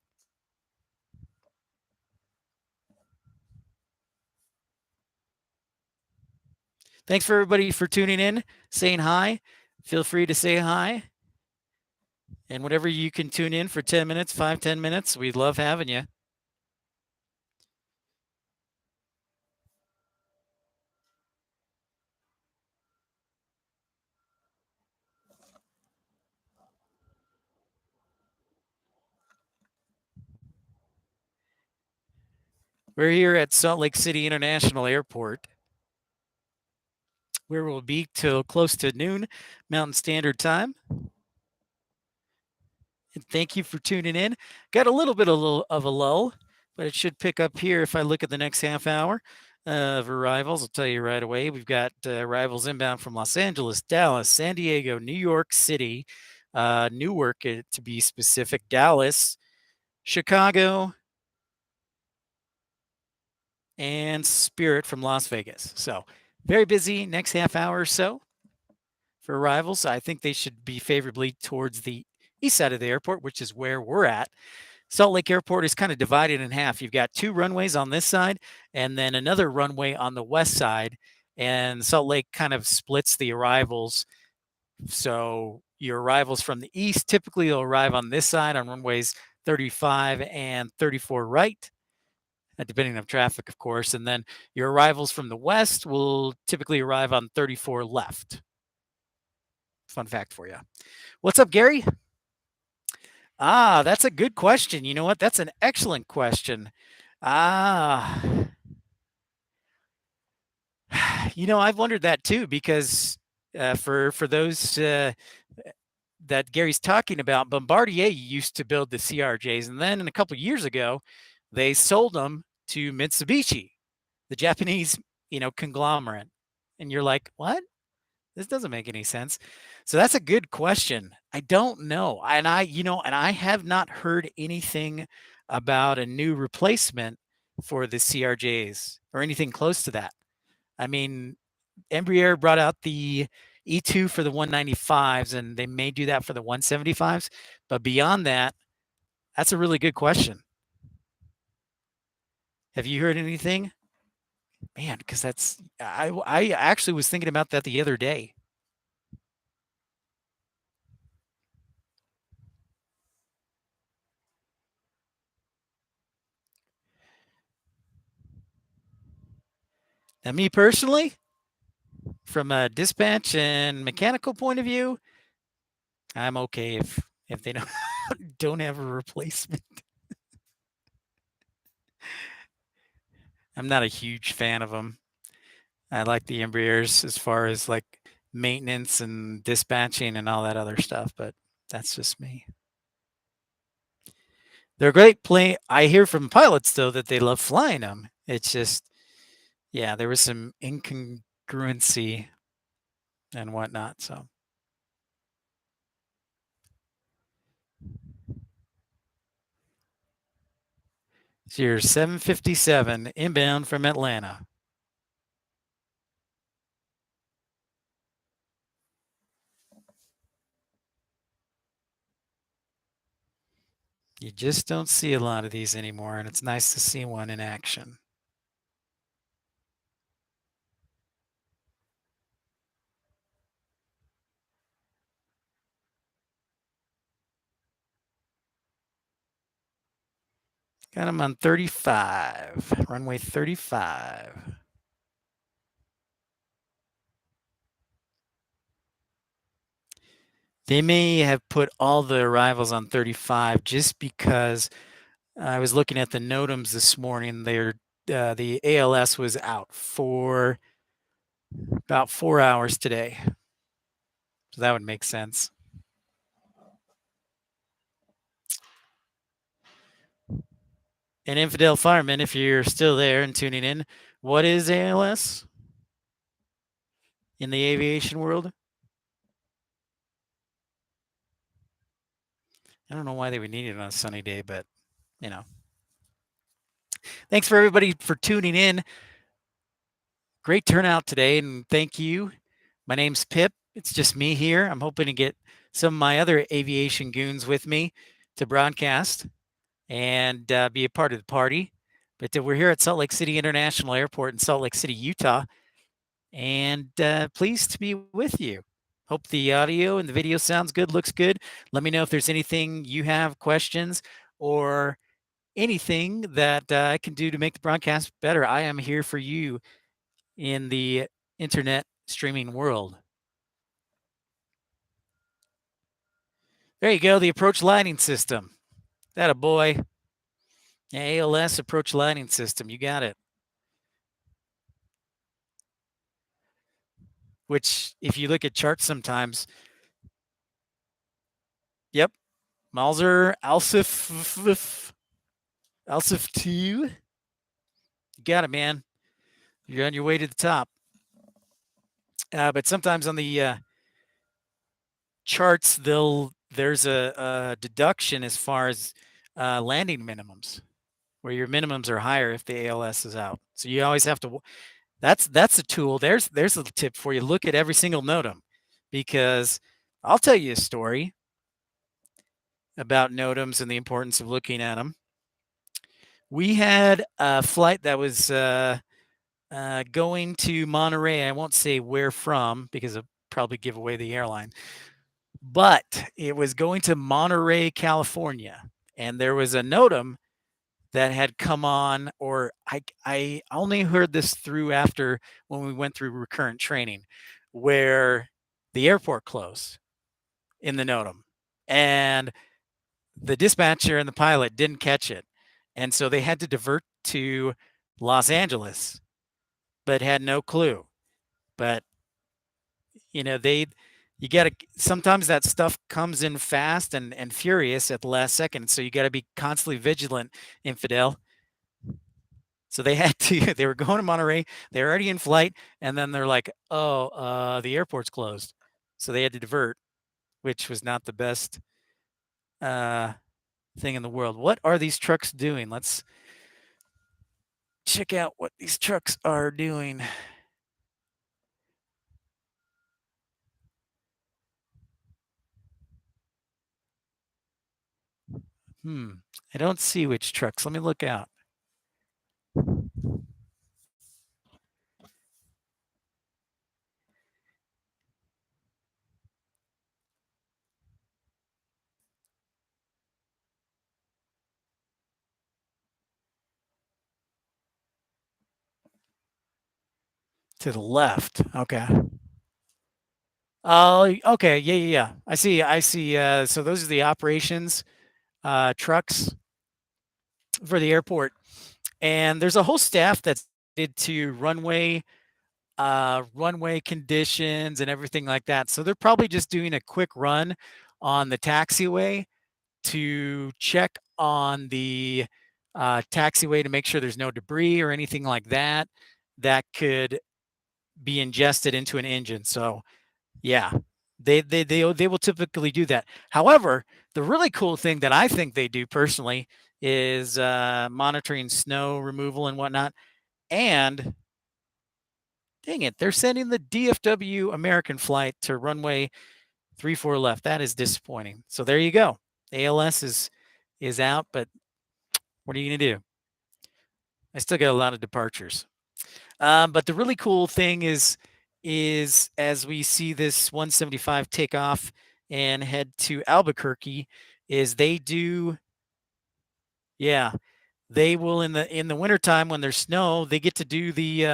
Thanks for everybody for tuning in, saying hi. Feel free to say hi. And whatever you can tune in for 10 minutes, 5-10 minutes, we love having you. We're here at Salt Lake City International Airport, where we'll be till close to noon Mountain Standard Time. And thank you for tuning in. Got a little bit of a lull, but it should pick up here if I look at the next half hour of arrivals. I'll tell you right away. We've got arrivals inbound from Los Angeles, Dallas, San Diego, New York City, Newark to be specific, Dallas, Chicago, and Spirit from Las Vegas. So very busy next half hour or so for arrivals. I think they should be favorably towards the east side of the airport, which is where we're at. Salt Lake Airport is kind of divided in half. You've got two runways on this side and then another runway on the west side. And Salt Lake kind of splits the arrivals. So your arrivals from the east typically will arrive on this side on runways 35 and 34 right, depending on traffic, of course. And then your arrivals from the west will typically arrive on 34 left. Fun fact for you. What's up, Gary? That's a good question. You know what? That's an excellent question. Ah, I've wondered that too because for those that Gary's talking about, Bombardier used to build the CRJs, and then a couple of years ago, they sold them to Mitsubishi, the Japanese, conglomerate. And you're like, what? This doesn't make any sense. So that's a good question. I don't know. And I have not heard anything about a new replacement for the CRJs or anything close to that. I mean, Embraer brought out the E2 for the 195s and they may do that for the 175s. But beyond that, that's a really good question. Have you heard anything? Man, because I actually was thinking about that the other day. Now, me personally, from a dispatch and mechanical point of view, I'm okay if they don't have a replacement. I'm not a huge fan of them. I like the Embraers as far as like maintenance and dispatching and all that other stuff, but that's just me. They're great plane. I hear from pilots though that they love flying them. It's just, yeah, there was some incongruency and whatnot. So it's your 757 inbound from Atlanta. You just don't see a lot of these anymore, and it's nice to see one in action. Got them on 35, runway 35. They may have put all the arrivals on 35 just because I was looking at the NOTAMs this morning. The ALS was out for about 4 hours today. So that would make sense. And Infidel Fireman, if you're still there and tuning in, what is ALS in the aviation world? I don't know why they would need it on a sunny day, but thanks for everybody for tuning in. Great turnout today, and thank you. My name's Pip. It's just me here. I'm hoping to get some of my other aviation goons with me to broadcast and be a part of the party. But we're here at Salt Lake City International Airport in Salt Lake City, Utah, and pleased to be with you. Hope the audio and the video sounds good, looks good. Let me know if there's anything you have, questions, or anything that I can do to make the broadcast better. I am here for you in the internet streaming world. There you go, the approach lighting system. That a boy. ALS approach lighting system. You got it. Which, if you look at charts sometimes, yep, Malzer, Alsif 2. You got it, man. You're on your way to the top. But sometimes on the charts, there's a deduction as far as landing minimums, where your minimums are higher if the ALS is out. So you always have to. That's a tool. There's a tip for you. Look at every single NOTAM, because I'll tell you a story about NOTAMs and the importance of looking at them. We had a flight that was going to Monterey. I won't say where from because it'll probably give away the airline, but it was going to Monterey, California, and there was a NOTAM that had come on, or I only heard this through after when we went through recurrent training, where the airport closed in the NOTAM, and the dispatcher and the pilot didn't catch it, and so they had to divert to Los Angeles, but had no clue. But you got to, sometimes that stuff comes in fast and furious at the last second, so you got to be constantly vigilant, infidel. So they were going to Monterey, they're already in flight, and then they're like, oh, the airport's closed, so they had to divert, which was not the best thing in the world. What are these trucks doing? Let's check out what these trucks are doing. I don't see which trucks. Let me look out. To the left. Okay. Oh, okay. Yeah. I see. So those are the operations trucks for the airport, and there's a whole staff that's did to runway conditions and everything like that. So they're probably just doing a quick run on the taxiway to check on the taxiway to make sure there's no debris or anything like that that could be ingested into an engine. So yeah, they will typically do that. However, the really cool thing that I think they do personally is monitoring snow removal and whatnot. And dang it, they're sending the DFW American flight to runway 34 left. That is disappointing. So there you go. ALS is out, but what are you gonna do? I still got a lot of departures. But the really cool thing is as we see this 175 take off and head to Albuquerque, is they do, yeah, they will in the wintertime when there's snow, they get to do the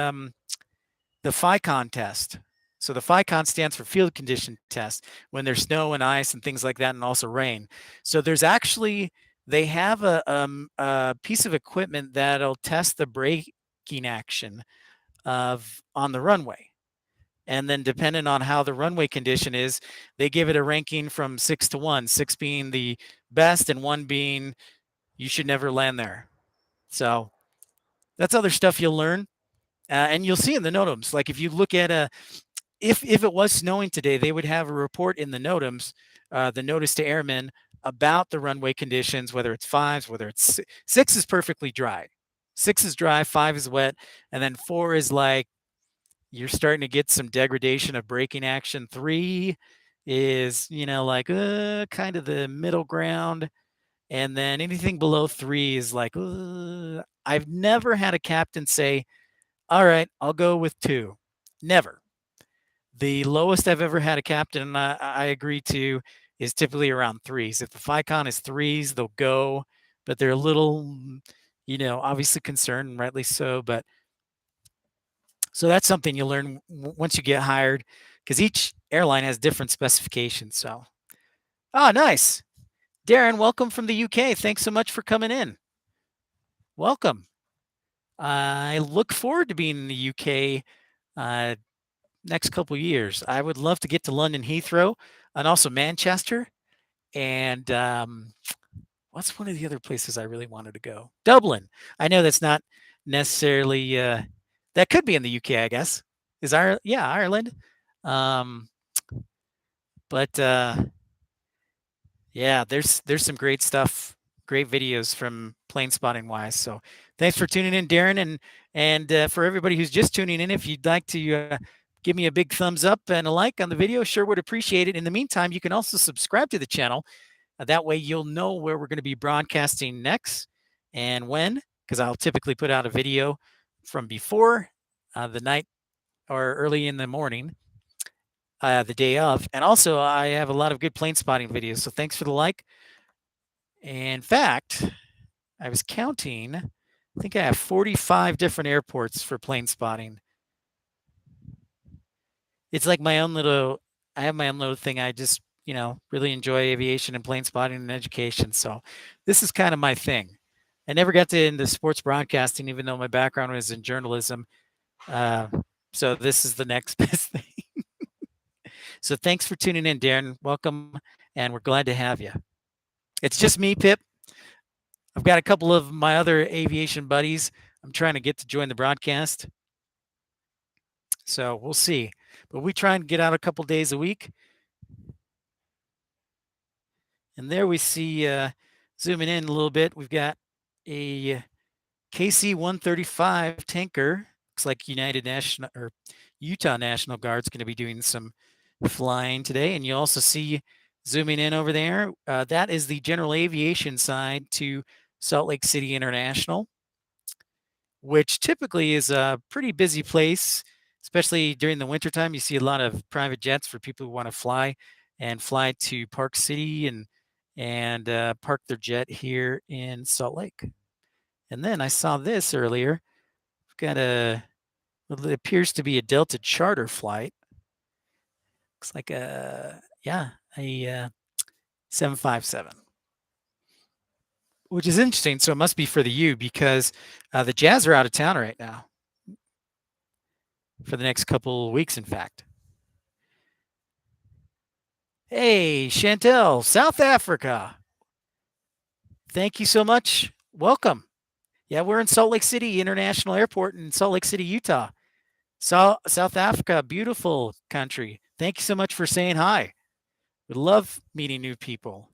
FICON test. So the FICON stands for field condition test when there's snow and ice and things like that, and also rain. So there's actually, they have a piece of equipment that'll test the braking action of on the runway. And then depending on how the runway condition is, they give it a ranking from 6 to 1, 6 being the best and 1 being you should never land there. So that's other stuff you'll learn. And you'll see in the NOTAMs, like if you look at if it was snowing today, they would have a report in the NOTAMs, the notice to airmen, about the runway conditions, whether it's 5s, whether it's 6 is perfectly dry. 6 is dry, 5 is wet, and then 4 is like you're starting to get some degradation of braking action. 3 is, like kind of the middle ground. And then anything below 3 is like, I've never had a captain say, all right, I'll go with 2. Never. The lowest I've ever had a captain, and I agree to, is typically around 3s. If the FICON is 3s, they'll go, but they're a little, obviously concerned, and rightly so. But so that's something you learn once you get hired, because each airline has different specifications. So, nice. Darren, welcome from the UK. Thanks so much for coming in. welcome. I look forward to being in the UK next couple years. I would love to get to London Heathrow and also Manchester. And what's one of the other places I really wanted to go? Dublin. I know that's not necessarily that could be in the UK, I guess. Is Ireland? Yeah, Ireland. Um, but yeah, there's some great stuff, great videos from plane spotting wise. So thanks for tuning in, Darren, and for everybody who's just tuning in, if you'd like to give me a big thumbs up and a like on the video, sure would appreciate it. In the meantime, you can also subscribe to the channel. That way you'll know where we're going to be broadcasting next and when, because I'll typically put out a video from before the night or early in the morning, the day of. And also, I have a lot of good plane spotting videos. So thanks for the like. In fact, I was counting, I think I have 45 different airports for plane spotting. It's like my own little, I have my own little thing. I just, really enjoy aviation and plane spotting and education. So this is kind of my thing. I never got to into sports broadcasting, even though my background was in journalism. So this is the next best thing. So thanks for tuning in, Darren. Welcome, and we're glad to have you. It's just me, Pip. I've got a couple of my other aviation buddies I'm trying to get to join the broadcast. So we'll see. But we try and get out a couple days a week. And there we see, zooming in a little bit, we've got a KC-135 tanker. Looks like United National or Utah National Guard's going to be doing some flying today. And you also see zooming in over there, that is the general aviation side to Salt Lake City International, which typically is a pretty busy place, especially during the wintertime. You see a lot of private jets for people who want to fly to Park City and park their jet here in Salt Lake. And then I saw this earlier. We've got what appears to be a Delta charter flight. Looks like a 757, which is interesting. So it must be for the U, because the Jazz are out of town right now for the next couple of weeks, in fact. Hey, Chantel, South Africa. Thank you so much. Welcome. Yeah, we're in Salt Lake City International Airport in Salt Lake City, Utah. South Africa, beautiful country. Thank you so much for saying hi. We love meeting new people.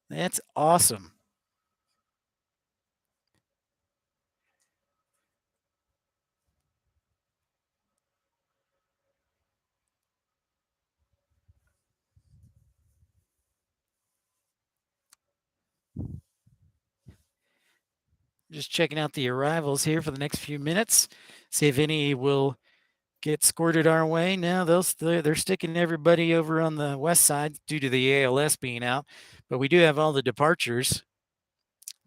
That's awesome. Just checking out the arrivals here for the next few minutes. See if any will get squirted our way. Now they're sticking everybody over on the west side due to the ALS being out, but we do have all the departures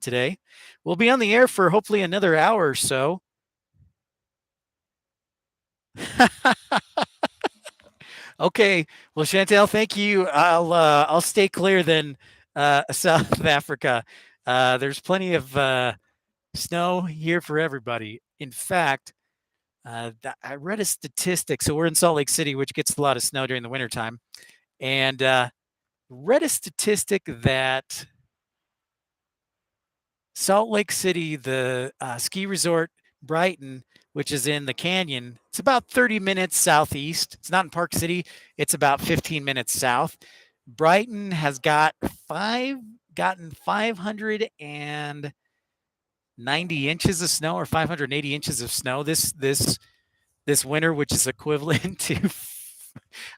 today. We'll be on the air for hopefully another hour or so. Okay, well, Chantel, thank you. I'll stay clear then. South Africa, there's plenty of snow here for everybody. In fact, I read a statistic. So we're in Salt Lake City, which gets a lot of snow during the wintertime, and read a statistic that Salt Lake City, the ski resort Brighton, which is in the canyon, it's about 30 minutes southeast. It's not in Park City. It's about 15 minutes south. Brighton has gotten 590 inches of snow, or 580 inches of snow this winter, which is equivalent to,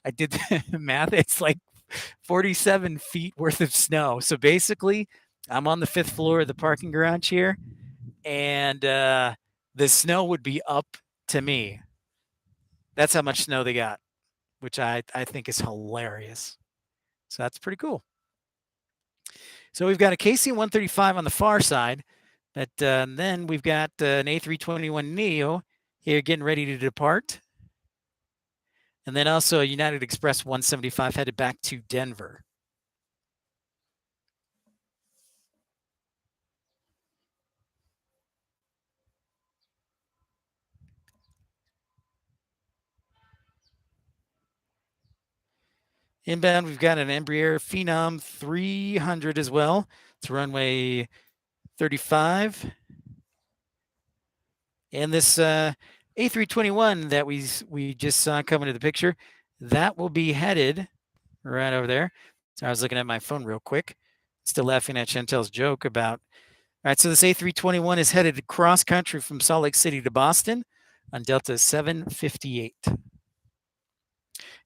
I did the math, it's like 47 feet worth of snow. So basically, I'm on the 5th floor of the parking garage here, and the snow would be up to me. That's how much snow they got, which I think is hilarious. So that's pretty cool. So we've got a KC-135 on the far side, but then we've got an A321neo here getting ready to depart. And then also a United Express 175 headed back to Denver. Inbound, we've got an Embraer Phenom 300 as well. It's runway 35. And this A321 that we just saw coming to the picture, that will be headed right over there. So I was looking at my phone real quick, still laughing at Chantel's joke about. All right, so this A321 is headed cross country from Salt Lake City to Boston on Delta 758.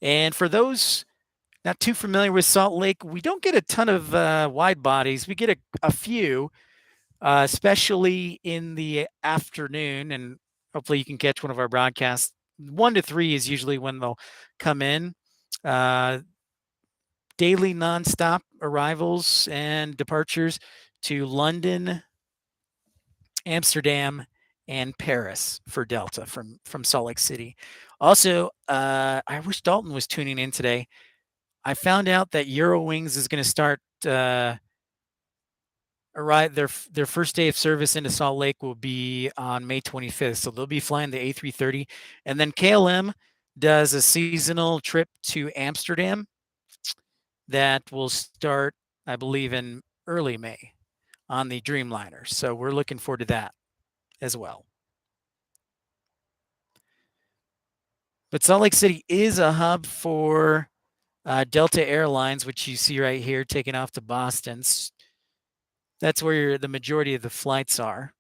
And for those not too familiar with Salt Lake, we don't get a ton of wide bodies. We get a few, especially in the afternoon. And hopefully you can catch one of our broadcasts. 1 to 3 is usually when they'll come in. Daily nonstop arrivals and departures to London, Amsterdam, and Paris for Delta from Salt Lake City. Also, I wish Dalton was tuning in today. I found out that Eurowings is going to start arrive their first day of service into Salt Lake will be on May 25th. So they'll be flying the A330, and then KLM does a seasonal trip to Amsterdam that will start, I believe, in early May on the Dreamliner. So we're looking forward to that as well. But Salt Lake City is a hub for Delta Airlines, which you see right here, taking off to Boston. That's where the majority of the flights are.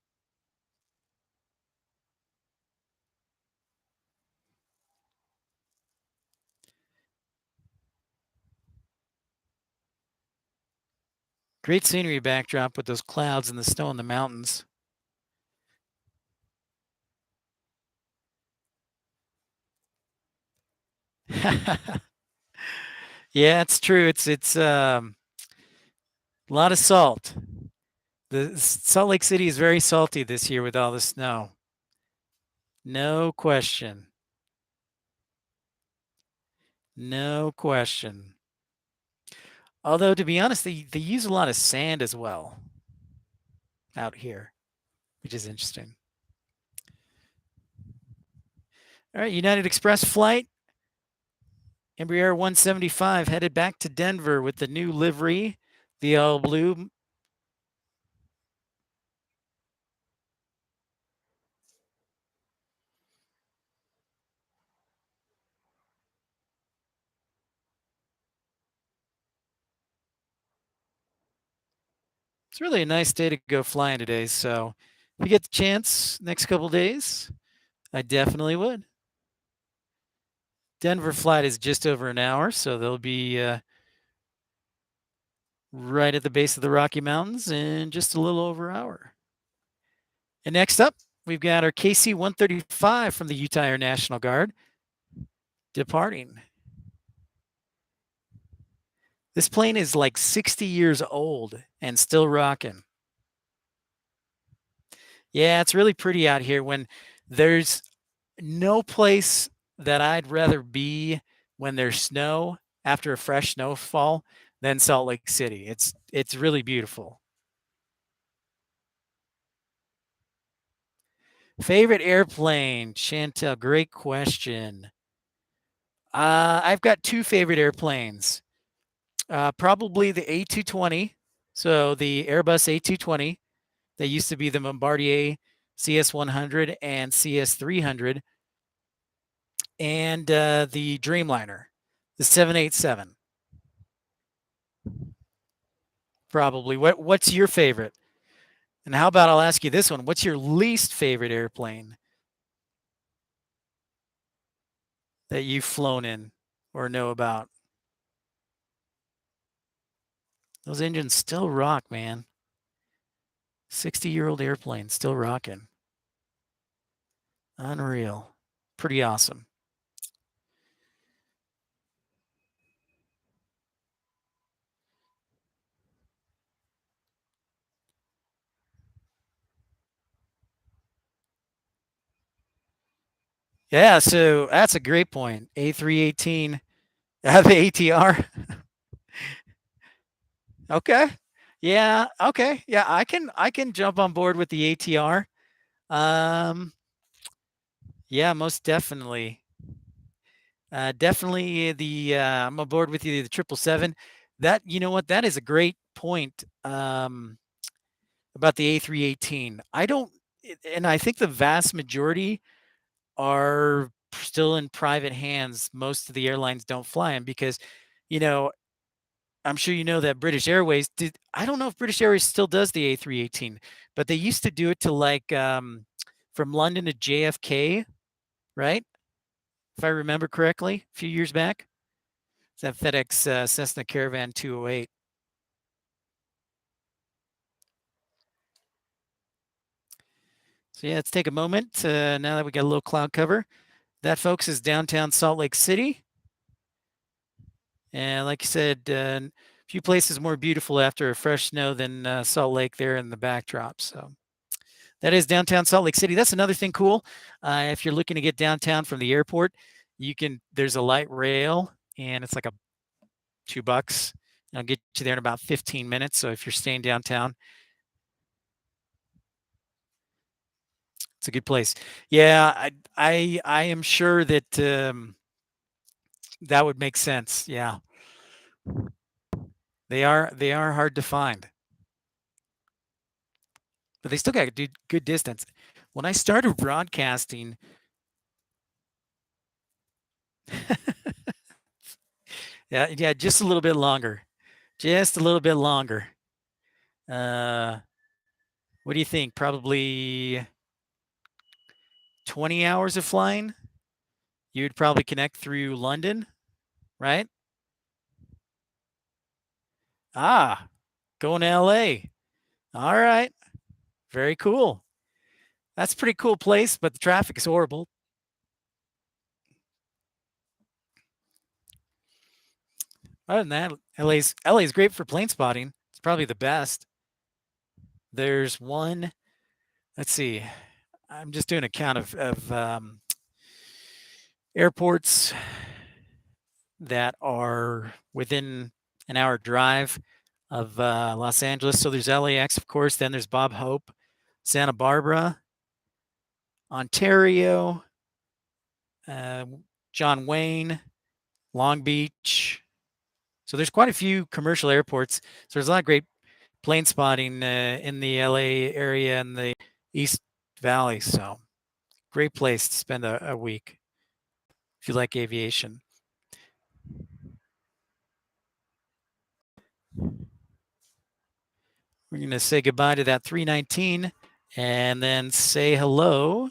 Great scenery backdrop with those clouds and the snow in the mountains. Yeah, it's true. It's a lot of salt. The Salt Lake City is very salty this year with all the snow. No question. No question. Although to be honest, they use a lot of sand as well out here, which is interesting. All right, United Express flight. Embraer 175 headed back to Denver with the new livery, the all blue. It's really a nice day to go flying today. So if you get the chance next couple days, I definitely would. Denver flight is just over an hour, so they'll be right at the base of the Rocky Mountains in just a little over an hour. And next up, we've got our KC 135 from the Utah Air National Guard departing. This plane is like 60 years old and still rocking. Yeah, it's really pretty out here when there's no place that I'd rather be when there's snow after a fresh snowfall than Salt Lake City. It's really beautiful. Favorite airplane, Chantel, great question. I've got two favorite airplanes. Probably the A220. So the Airbus A220. They used to be the Bombardier CS100 and CS300. And the Dreamliner, the 787. Probably. What's your favorite? And how about I'll ask you this one? What's your least favorite airplane that you've flown in or know about? Those engines still rock, man. 60-year-old airplane still rocking. Unreal. Pretty awesome. Yeah, so that's a great point. A318, the ATR. Okay. Yeah, okay. Yeah, I can jump on board with the ATR. Um, yeah, most definitely. Definitely I'm aboard with you, the 777. That, you know what, that is a great point about the A318. I don't, and I think the vast majority are still in private hands. Most of the airlines don't fly them because, you know, I'm sure you know that British Airways did. I don't know if British Airways still does the A318, but they used to do it to like from London to JFK, right? If I remember correctly, a few years back. It's that FedEx Cessna Caravan 208. So yeah, let's take a moment now that we got a little cloud cover. That, folks, is downtown Salt Lake City. And like you said, a few places more beautiful after a fresh snow than Salt Lake there in the backdrop. So that is downtown Salt Lake City. That's another thing cool. If you're looking to get downtown from the airport, there's a light rail and it's like a $2. I'll get you there in about 15 minutes. So if you're staying downtown, it's a good place. Yeah, I am sure that that would make sense. Yeah, they are hard to find, but they still got good distance. When I started broadcasting, yeah, just a little bit longer, just a little bit longer. Uh, what do you think? Probably 20 hours of flying. You'd probably connect through London, right? Ah, going to LA. All right. Very cool. That's a pretty cool place, but the traffic is horrible. Other than that, LA's great for plane spotting. It's probably the best. There's one. Let's see. I'm just doing a count of airports that are within an hour drive of Los Angeles. So there's LAX, of course. Then there's Bob Hope, Santa Barbara, Ontario, uh, John Wayne, Long Beach. So there's quite a few commercial airports. So there's a lot of great plane spotting in the LA area and the East Valley. So great place to spend a week if you like aviation. We're going to say goodbye to that 319 and then say hello.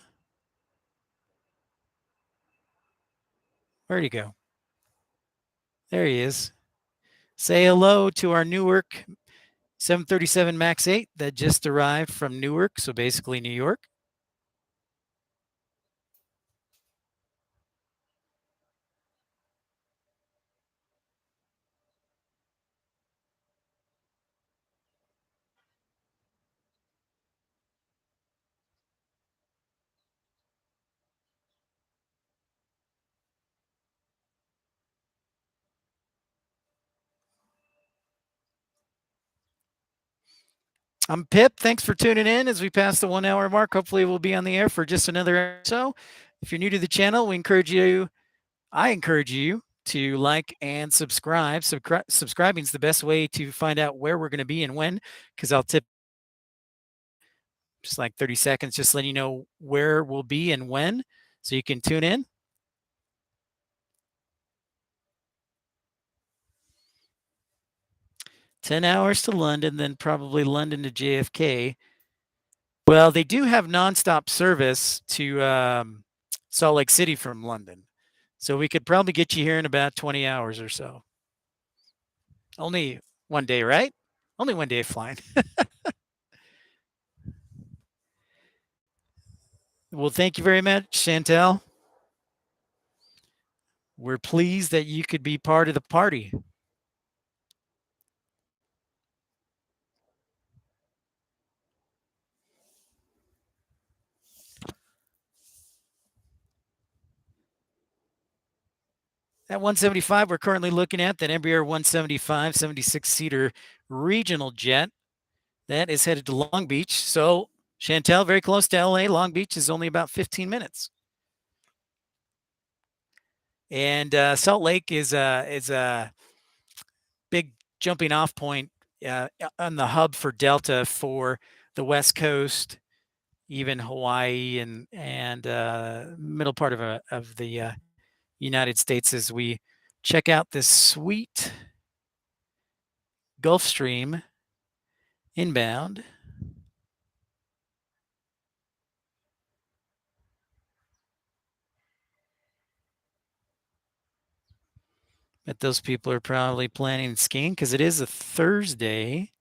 Where'd he go? There he is. Say hello to our Newark 737 MAX 8 that just arrived from Newark, so basically New York. I'm Pip. Thanks for tuning in as we pass the 1 hour mark. Hopefully, we'll be on the air for just another hour or so. If you're new to the channel, I encourage you to like and subscribe. Subscribing is the best way to find out where we're going to be and when, because I'll tip just like 30 seconds, just letting you know where we'll be and when, so you can tune in. 10 hours to London, then probably London to JFK. Well, they do have nonstop service to Salt Lake City from London. So we could probably get you here in about 20 hours or so. Only one day, right? Only one day of flying. Well, thank you very much, Chantel. We're pleased that you could be part of the party. At 175, we're currently looking at that Embraer 175, 76-seater regional jet that is headed to Long Beach. So, Chantel, very close to LA. Long Beach is only about 15 minutes. And Salt Lake is a big jumping off point on the hub for Delta for the West Coast, even Hawaii and middle part of the United States as we check out this sweet Gulf Stream inbound. But those people are probably planning skiing because it is a Thursday.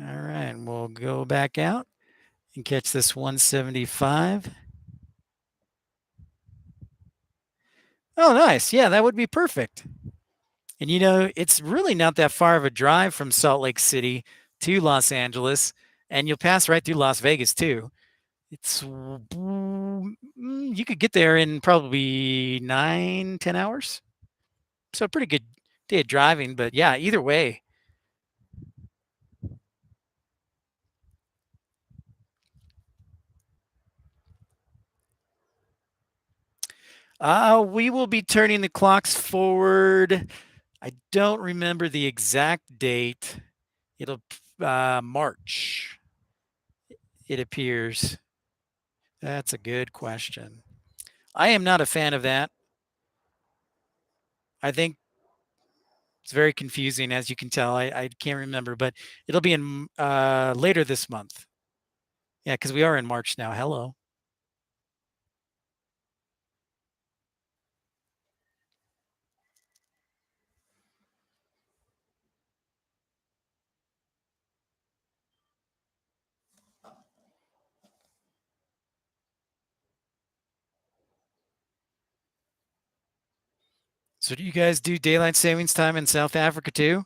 All right, we'll go back out and catch this 175. Oh, nice. Yeah, that would be perfect. And it's really not that far of a drive from Salt Lake City to Los Angeles, and you'll pass right through Las Vegas too. You could get there in probably 9, 10 hours. So a pretty good day of driving, but yeah, either way. We will be turning the clocks forward. I don't remember the exact date. It'll March, it appears. That's a good question. I am not a fan of that. I think it's very confusing, as you can tell. I can't remember, but it'll be in later this month. Yeah, because we are in March now. Hello. So do you guys do daylight savings time in South Africa too?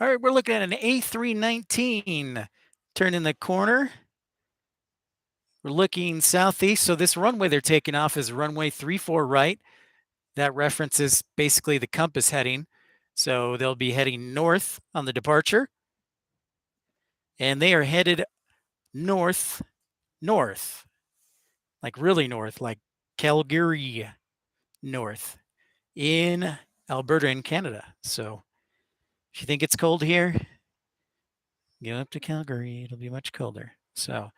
All right, we're looking at an A319 turning the corner. We're looking southeast. So this runway they're taking off is runway 34 right. That references basically the compass heading. So they'll be heading north on the departure. And they are headed north, north, like really north, like Calgary north in Alberta in Canada. So if you think it's cold here, go up to Calgary. It'll be much colder. So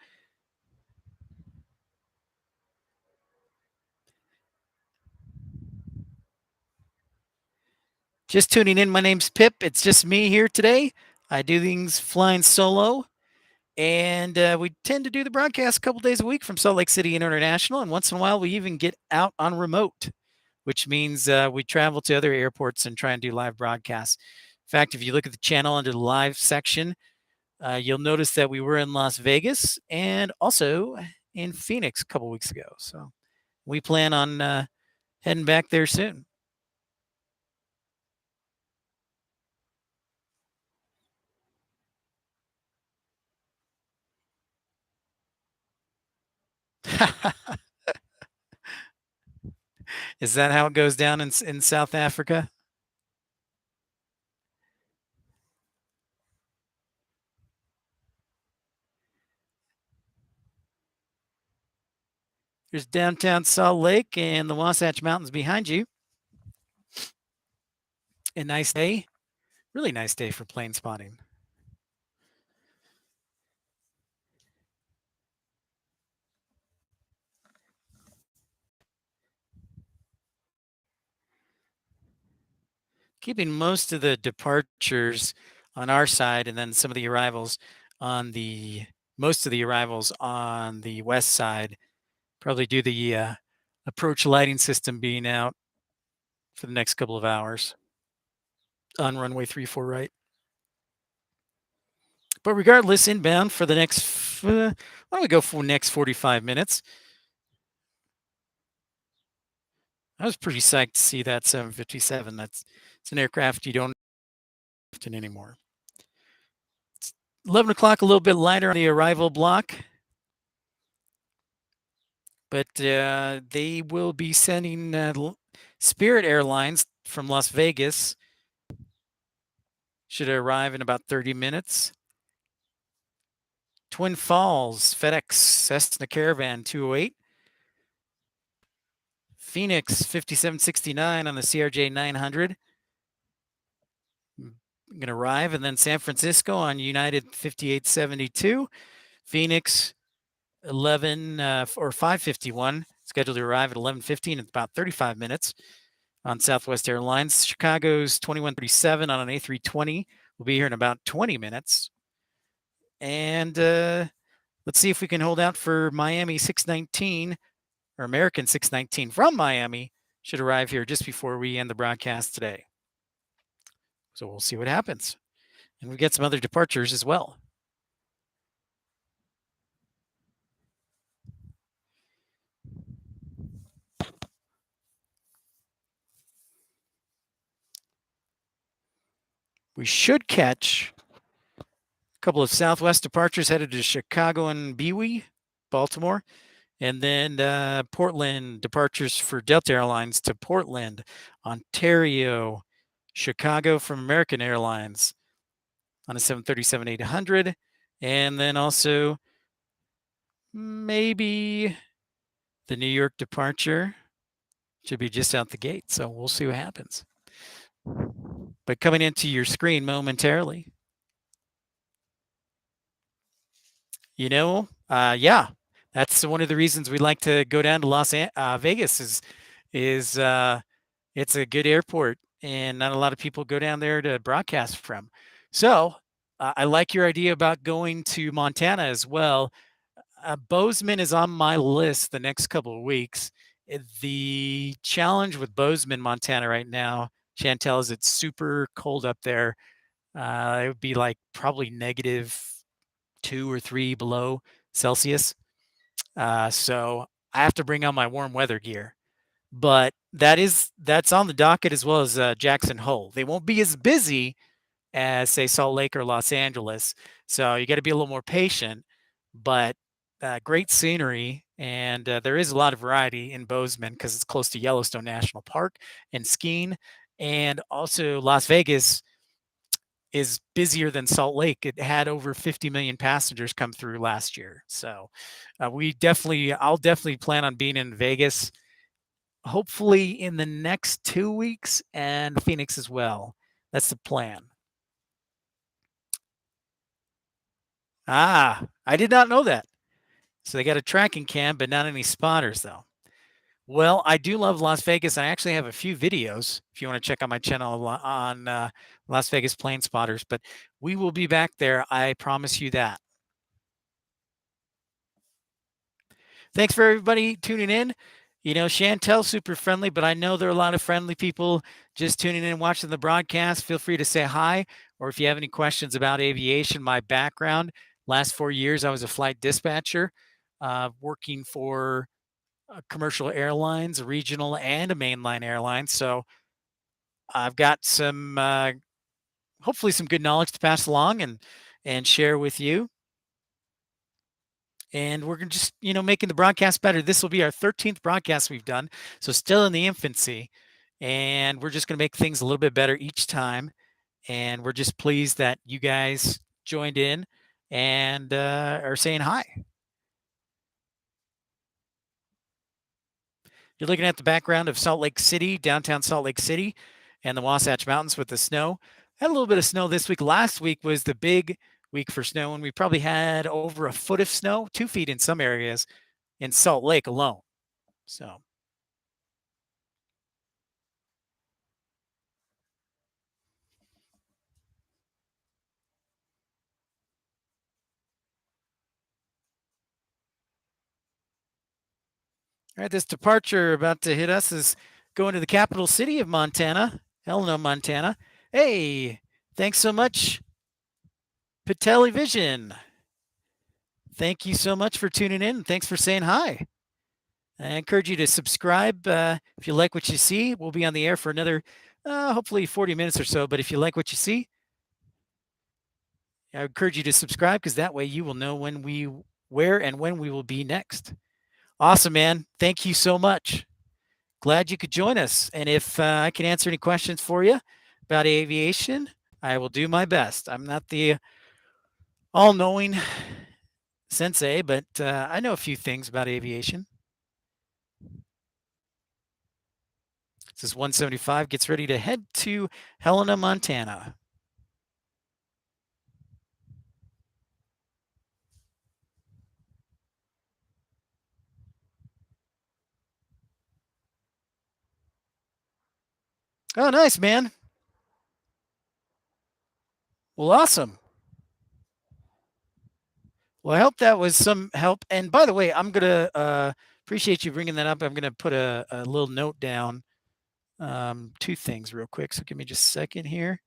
just tuning in. My name's Pip. It's just me here today. I do things flying solo, and we tend to do the broadcast a couple days a week from Salt Lake City International. And once in a while, we even get out on remote, which means we travel to other airports and try and do live broadcasts. In fact, if you look at the channel under the live section, you'll notice that we were in Las Vegas and also in Phoenix a couple weeks ago. So we plan on heading back there soon. Is that how it goes down in South Africa? There's downtown Salt Lake and the Wasatch Mountains behind you. A nice day, really nice day for plane spotting. Keeping most of the departures on our side and then some of the arrivals on the most of the arrivals on the west side, probably due to the approach lighting system being out for the next couple of hours on runway 34 right. But regardless, inbound for the next, why don't we go for next 45 minutes? I was pretty psyched to see that 757. It's an aircraft you don't often anymore. It's 11 o'clock, a little bit lighter on the arrival block. But they will be sending Spirit Airlines from Las Vegas. Should arrive in about 30 minutes. Twin Falls, FedEx Cessna Caravan 208. Phoenix 5769 on the CRJ 900. Going to arrive, and then San Francisco on United 5872. Phoenix 11 or 551 scheduled to arrive at 11:15 in about 35 minutes on Southwest Airlines. Chicago's 2137 on an A320 will be here in about 20 minutes. And let's see if we can hold out for Miami 619 or American 619 from Miami. Should arrive here just before we end the broadcast today. So we'll see what happens. And we get some other departures as well. We should catch a couple of Southwest departures headed to Chicago and Bewey, Baltimore, and then Portland departures for Delta Airlines to Portland, Ontario, Chicago from American Airlines on a 737-800, and then also maybe the New York departure should be just out the gate. So we'll see what happens. But coming into your screen momentarily, yeah, that's one of the reasons we like to go down to Las Vegas is it's a good airport and not a lot of people go down there to broadcast from. So I like your idea about going to Montana as well. Bozeman is on my list the next couple of weeks. The challenge with Bozeman, Montana right now, Chantel, is it's super cold up there. It would be like probably -2 or 3 below Celsius. So I have to bring on my warm weather gear. But that's on the docket as well as Jackson Hole. They won't be as busy as say Salt Lake or Los Angeles, so you got to be a little more patient. But great scenery, and there is a lot of variety in Bozeman because it's close to Yellowstone National Park and skiing, and also Las Vegas is busier than Salt Lake. It had over 50 million passengers come through last year. So I'll definitely plan on being in Vegas, hopefully in the next 2 weeks, and Phoenix as well. That's the plan. I did not know that. So they got a tracking cam, but not any spotters though. Well, I do love Las Vegas. I actually have a few videos if you want to check out my channel on Las Vegas plane spotters, but we will be back there. I promise you that. Thanks for everybody tuning in. Chantel's super friendly, but I know there are a lot of friendly people just tuning in and watching the broadcast. Feel free to say hi, or if you have any questions about aviation, my background. Last 4 years, I was a flight dispatcher, working for commercial airlines, regional and a mainline airline. So I've got some, hopefully some good knowledge to pass along and share with you. And we're just, making the broadcast better. This will be our 13th broadcast we've done, so still in the infancy. And we're just going to make things a little bit better each time. And we're just pleased that you guys joined in and are saying hi. You're looking at the background of Salt Lake City, downtown Salt Lake City, and the Wasatch Mountains with the snow. Had a little bit of snow this week. Last week was the big week for snow, and we probably had over a foot of snow, 2 feet in some areas in Salt Lake alone. So all right, this departure about to hit us is going to the capital city of Montana, Helena, Montana. Hey, thanks so much, Television. Thank you so much for tuning in. Thanks for saying hi. I encourage you to subscribe if you like what you see. We'll be on the air for another, hopefully 40 minutes or so. But if you like what you see, I encourage you to subscribe because that way you will know where and when we will be next. Awesome, man. Thank you so much. Glad you could join us. And if I can answer any questions for you about aviation, I will do my best. I'm not the all knowing sensei, but I know a few things about aviation. This is 175, gets ready to head to Helena, Montana. Oh, nice, man. Well, awesome. Well, I hope that was some help. And by the way, I'm going to appreciate you bringing that up. I'm going to put a little note down, two things real quick. So give me just a second here.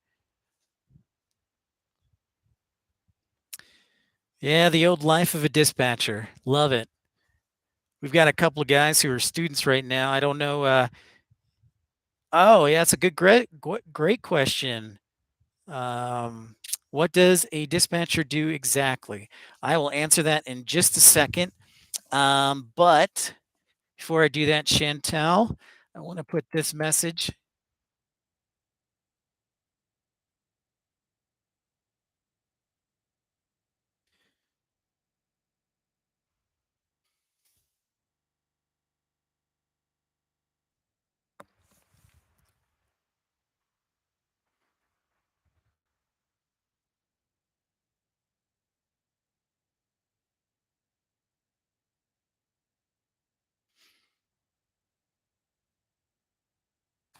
Yeah, the old life of a dispatcher. Love it. We've got a couple of guys who are students right now. I don't know. Oh, yeah, it's a great question. Um, what does a dispatcher do exactly? I will answer that in just a second. But before I do that, Chantel, I want to put this message.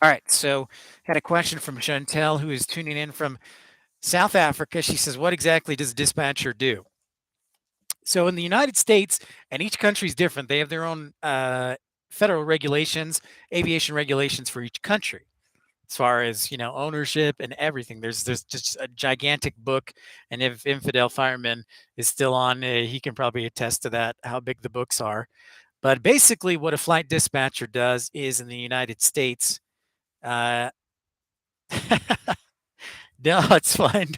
All right, so had a question from Chantel, who is tuning in from South Africa. She says, "What exactly does a dispatcher do?" So in the United States, and each country is different. They have their own federal regulations, aviation regulations for each country, as far as ownership and everything. There's just a gigantic book, and if Infidel Fireman is still on, he can probably attest to that, how big the books are. But basically, what a flight dispatcher does is in the United States. Uh, no, it's fine.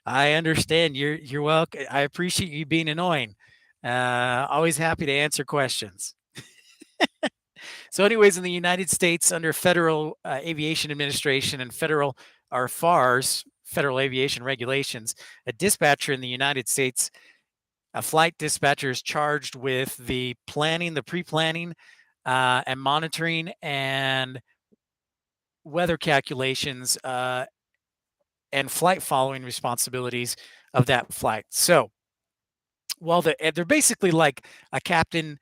I understand. You're welcome. I appreciate you being annoying. Always happy to answer questions. So, anyways, in the United States, under Federal Aviation Administration and federal or FARS, Federal Aviation Regulations, a dispatcher in the United States, a flight dispatcher is charged with the planning, the pre-planning, and monitoring and weather calculations and flight following responsibilities of that flight. So, while they're basically like a captain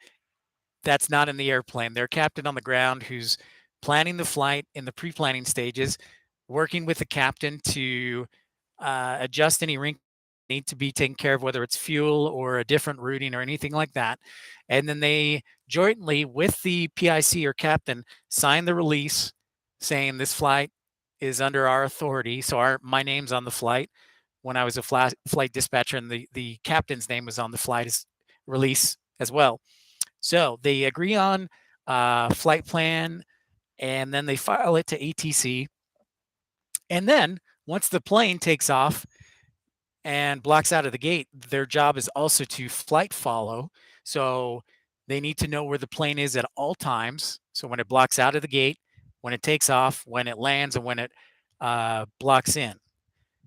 that's not in the airplane. They're a captain on the ground who's planning the flight in the pre-planning stages, working with the captain to adjust any wrinkles that need to be taken care of, whether it's fuel or a different routing or anything like that. And then they jointly with the PIC or captain sign the release saying this flight is under our authority. So my name's on the flight when I was a flight dispatcher, and the captain's name was on the flight release as well. So they agree on flight plan, and then they file it to ATC. And then once the plane takes off and blocks out of the gate, their job is also to flight follow. So they need to know where the plane is at all times. So when it blocks out of the gate, when it takes off, when it lands, and when it blocks in.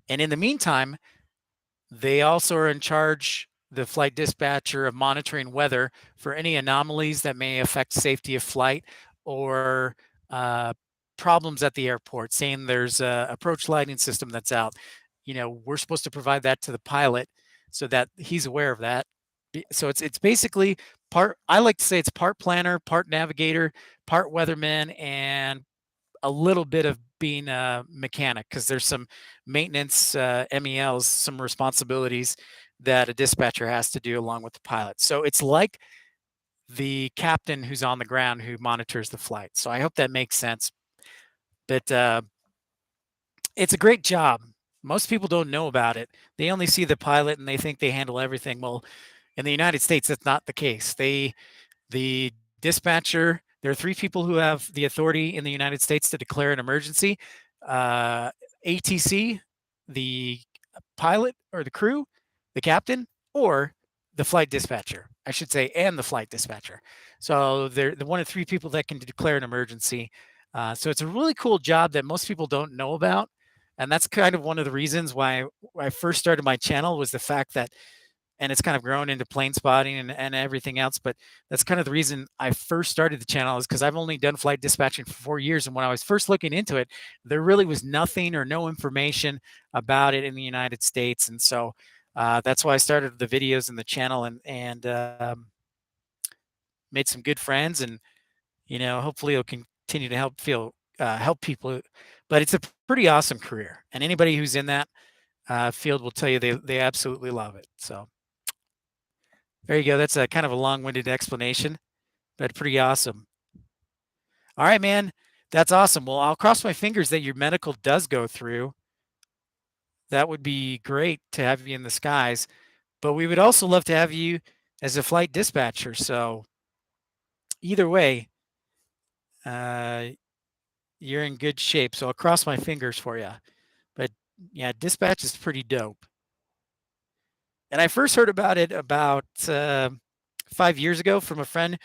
And in the meantime, they also are in charge, the flight dispatcher, of monitoring weather for any anomalies that may affect safety of flight or problems at the airport, saying there's a approach lighting system that's out. We're supposed to provide that to the pilot so that he's aware of that. So it's basically part, I like to say it's part planner, part navigator, part weatherman, and a little bit of being a mechanic, because there's some maintenance MELs, some responsibilities that a dispatcher has to do along with the pilot. So it's like the captain who's on the ground who monitors the flight. So I hope that makes sense. But it's a great job. Most people don't know about it. They only see the pilot and they think they handle everything. Well, in the United States, that's not the case. The dispatcher, there are three people who have the authority in the United States to declare an emergency. ATC, the pilot or the crew, the captain, or the flight dispatcher, I should say, and the flight dispatcher. So they're the one of three people that can declare an emergency. So it's a really cool job that most people don't know about. And that's kind of one of the reasons why I first started my channel was the fact that, and it's kind of grown into plane spotting and everything else. But that's kind of the reason I first started the channel is because I've only done flight dispatching for 4 years. And when I was first looking into it, there really was nothing or no information about it in the United States. And so that's why I started the videos and the channel and made some good friends. And, hopefully it'll continue to help people. But it's a pretty awesome career. And anybody who's in that field will tell you they absolutely love it. So there you go. That's a kind of a long-winded explanation, but pretty awesome. All right, man. That's awesome. Well, I'll cross my fingers that your medical does go through. That would be great to have you in the skies, but we would also love to have you as a flight dispatcher. So either way, uh, you're in good shape. So I'll cross my fingers for you. But yeah, dispatch is pretty dope. And I first heard about it about 5 years ago from a friend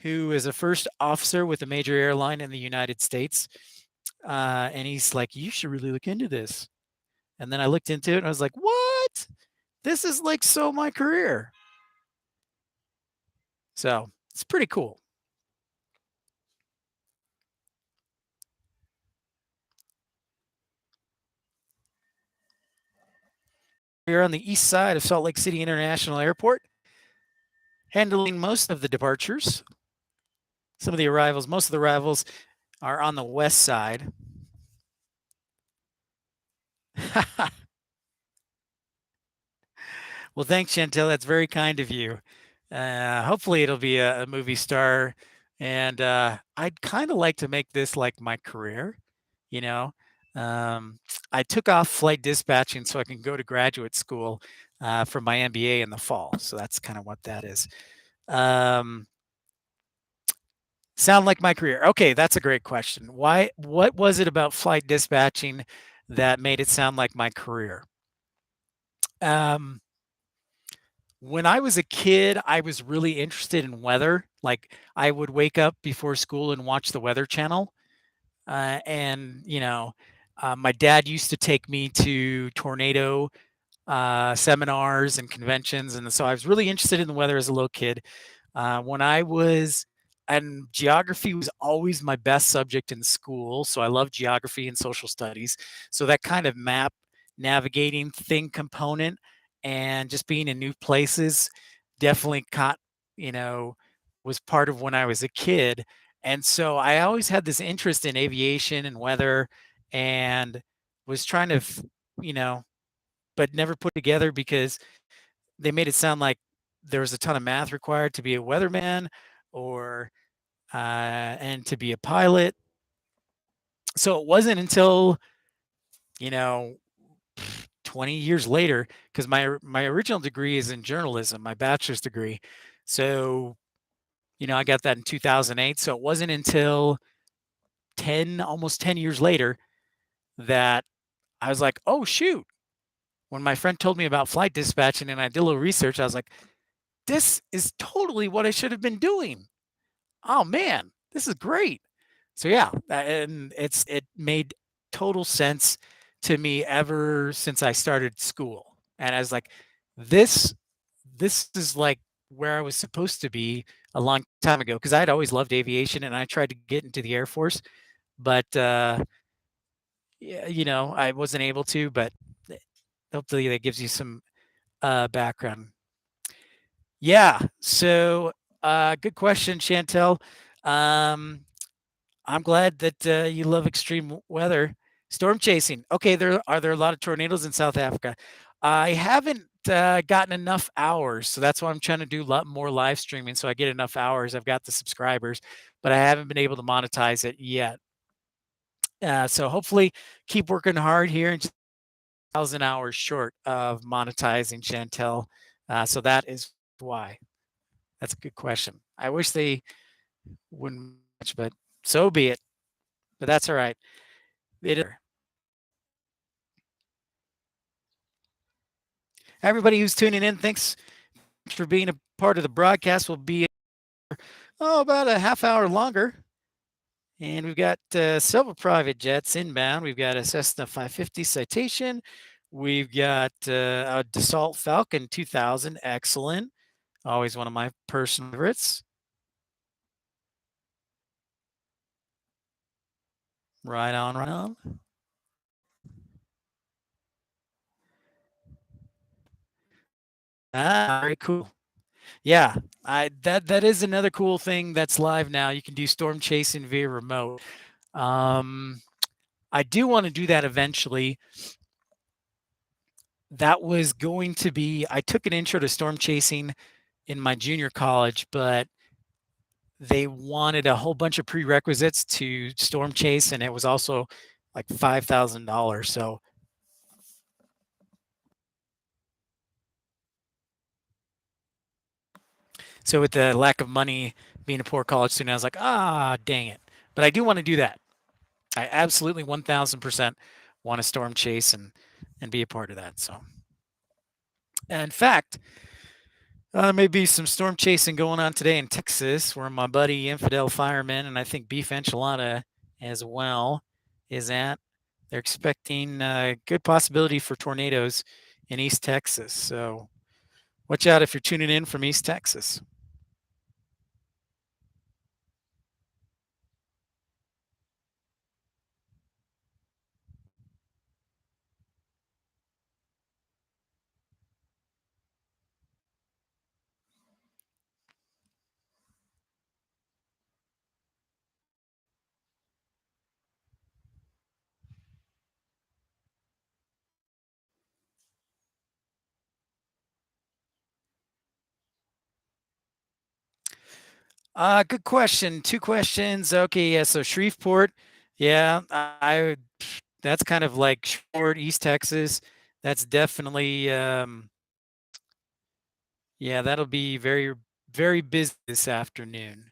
who is a first officer with a major airline in the United States. And he's like, you should really look into this. And then I looked into it and I was like, what? This is like so my career. So it's pretty cool. We're on the east side of Salt Lake City International Airport, handling most of the departures. Some of the arrivals, most of the arrivals are on the west side. Well, thanks, Chantel. That's very kind of you. Hopefully, it'll be a movie star. And I'd kind of like to make this like my career. You know, um, I took off flight dispatching so I can go to graduate school for my MBA in the fall. So that's kind of what that is. Um, sound like my career. Okay, that's a great question. Why? What was it about flight dispatching that made it sound like my career? Um, When I was a kid, I was really interested in weather. Like, I would wake up before school and watch the Weather Channel. And, my dad used to take me to tornado seminars and conventions. And so I was really interested in the weather as a little kid. When I was, and geography was always my best subject in school. So I love geography and social studies. So that kind of map navigating thing component and just being in new places definitely you know, was part of when I was a kid. And so I always had this interest in aviation and weather and was trying to, you know, but never put together because they made it sound like there was a ton of math required to be a weatherman or and to be a pilot. So it wasn't until, you know, 20 years later, because my original degree is in journalism, my bachelor's degree. So, I got that in 2008. So it wasn't until almost 10 years later that I was like, oh, shoot. When my friend told me about flight dispatching and I did a little research, I was like, this is totally what I should have been doing. Oh man, this is great. So yeah, and it made total sense to me ever since I started school. And I was like, this this is like where I was supposed to be a long time ago because I'd always loved aviation and I tried to get into the Air Force, but yeah, I wasn't able to. But hopefully that gives you some background. Yeah. So good question, Chantel. Um, I'm glad that you love extreme weather. Storm chasing. Okay, there a lot of tornadoes in South Africa? I haven't gotten enough hours, so that's why I'm trying to do a lot more live streaming so I get enough hours. I've got the subscribers, but I haven't been able to monetize it yet. So hopefully, keep working hard here and 1,000 hours short of monetizing Chantel. So that is why. That's a good question. I wish they wouldn't much, but so be it. But that's all right. It is. Everybody who's tuning in, thanks for being a part of the broadcast. We'll be about a half hour longer. And we've got several private jets inbound. We've got a Cessna 550 Citation. We've got a Dassault Falcon 2000. Excellent. Always one of my personal favorites. Right on, right on. Very cool. Yeah, that is another cool thing that's live now. You can do storm chasing via remote. I do want to do that eventually. That was going to be, I took an intro to storm chasing in my junior college, but they wanted a whole bunch of prerequisites to storm chase, and it was also like $5,000. So with the lack of money, being a poor college student, I was like, dang it. But I do want to do that. I absolutely 1000% want to storm chase and be a part of that. So, in fact, there may be some storm chasing going on today in Texas, where my buddy Infidel Fireman and I think Beef Enchilada as well is at. They're expecting a good possibility for tornadoes in East Texas. So watch out if you're tuning in from East Texas. Good question. Two questions. Okay, yeah. So Shreveport, yeah, that's kind of like Shreveport, East Texas. That's definitely, yeah, that'll be very, very busy this afternoon.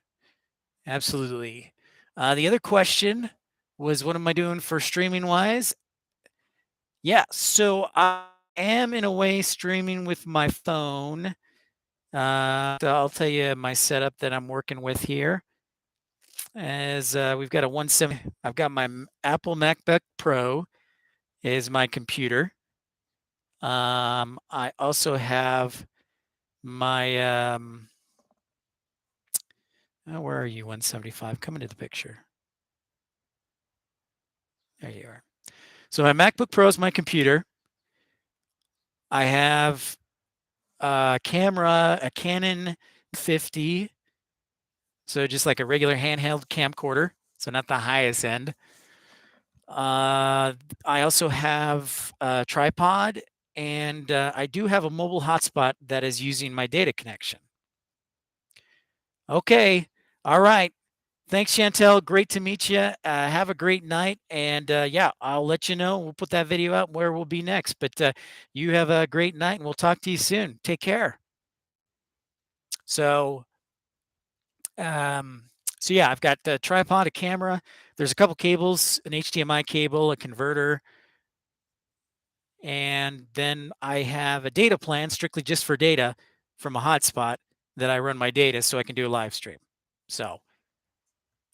Absolutely. The other question was, what am I doing for streaming wise? Yeah, so I am in a way streaming with my phone. So I'll tell you my setup that I'm working with here. As we've got a 170, I've got my Apple MacBook Pro is my computer. I also have my where are you? 175. Come into the picture. There you are. So my MacBook Pro is my computer. I have a camera, a Canon 50. So just like a regular handheld camcorder. So not the highest end. I also have a tripod, and I do have a mobile hotspot that is using my data connection. Okay. All right. Thanks, Chantel. Great to meet you. Have a great night. And yeah, I'll let you know. We'll put that video out where we'll be next. But you have a great night, and we'll talk to you soon. Take care. So, um, so yeah, I've got a tripod, a camera. There's a couple cables, an HDMI cable, a converter, and then I have a data plan strictly just for data from a hotspot that I run my data so I can do a live stream. So,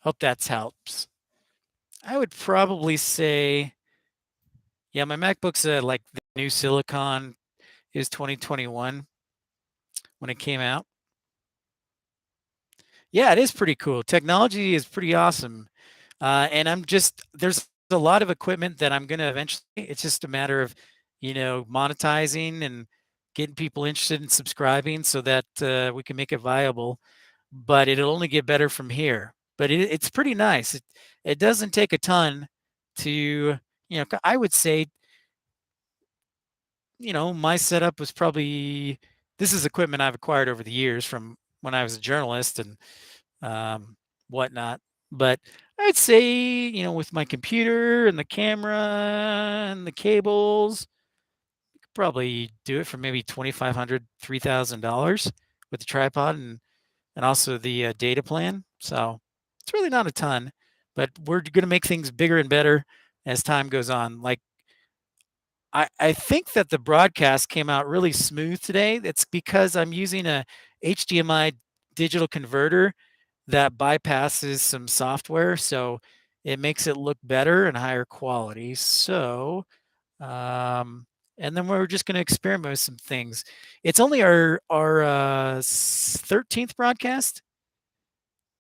hope that helps. I would probably say, yeah, my MacBook's like the new Silicon is 2021 when it came out. Yeah, it is pretty cool. Technology is pretty awesome. And there's a lot of equipment that I'm going to eventually, it's just a matter of, monetizing and getting people interested in subscribing so that we can make it viable. But it'll only get better from here. But it's pretty nice. It doesn't take a ton to, I would say, my setup was probably, this is equipment I've acquired over the years from when I was a journalist and whatnot. But I'd say, with my computer and the camera and the cables, probably do it for maybe $2,500, $3,000 with the tripod and also the data plan. So it's really not a ton, but we're going to make things bigger and better as time goes on. Like I think that the broadcast came out really smooth today. It's because I'm using a HDMI digital converter that bypasses some software, so it makes it look better and higher quality. So, um, and then we're just going to experiment with some things. It's only our 13th broadcast,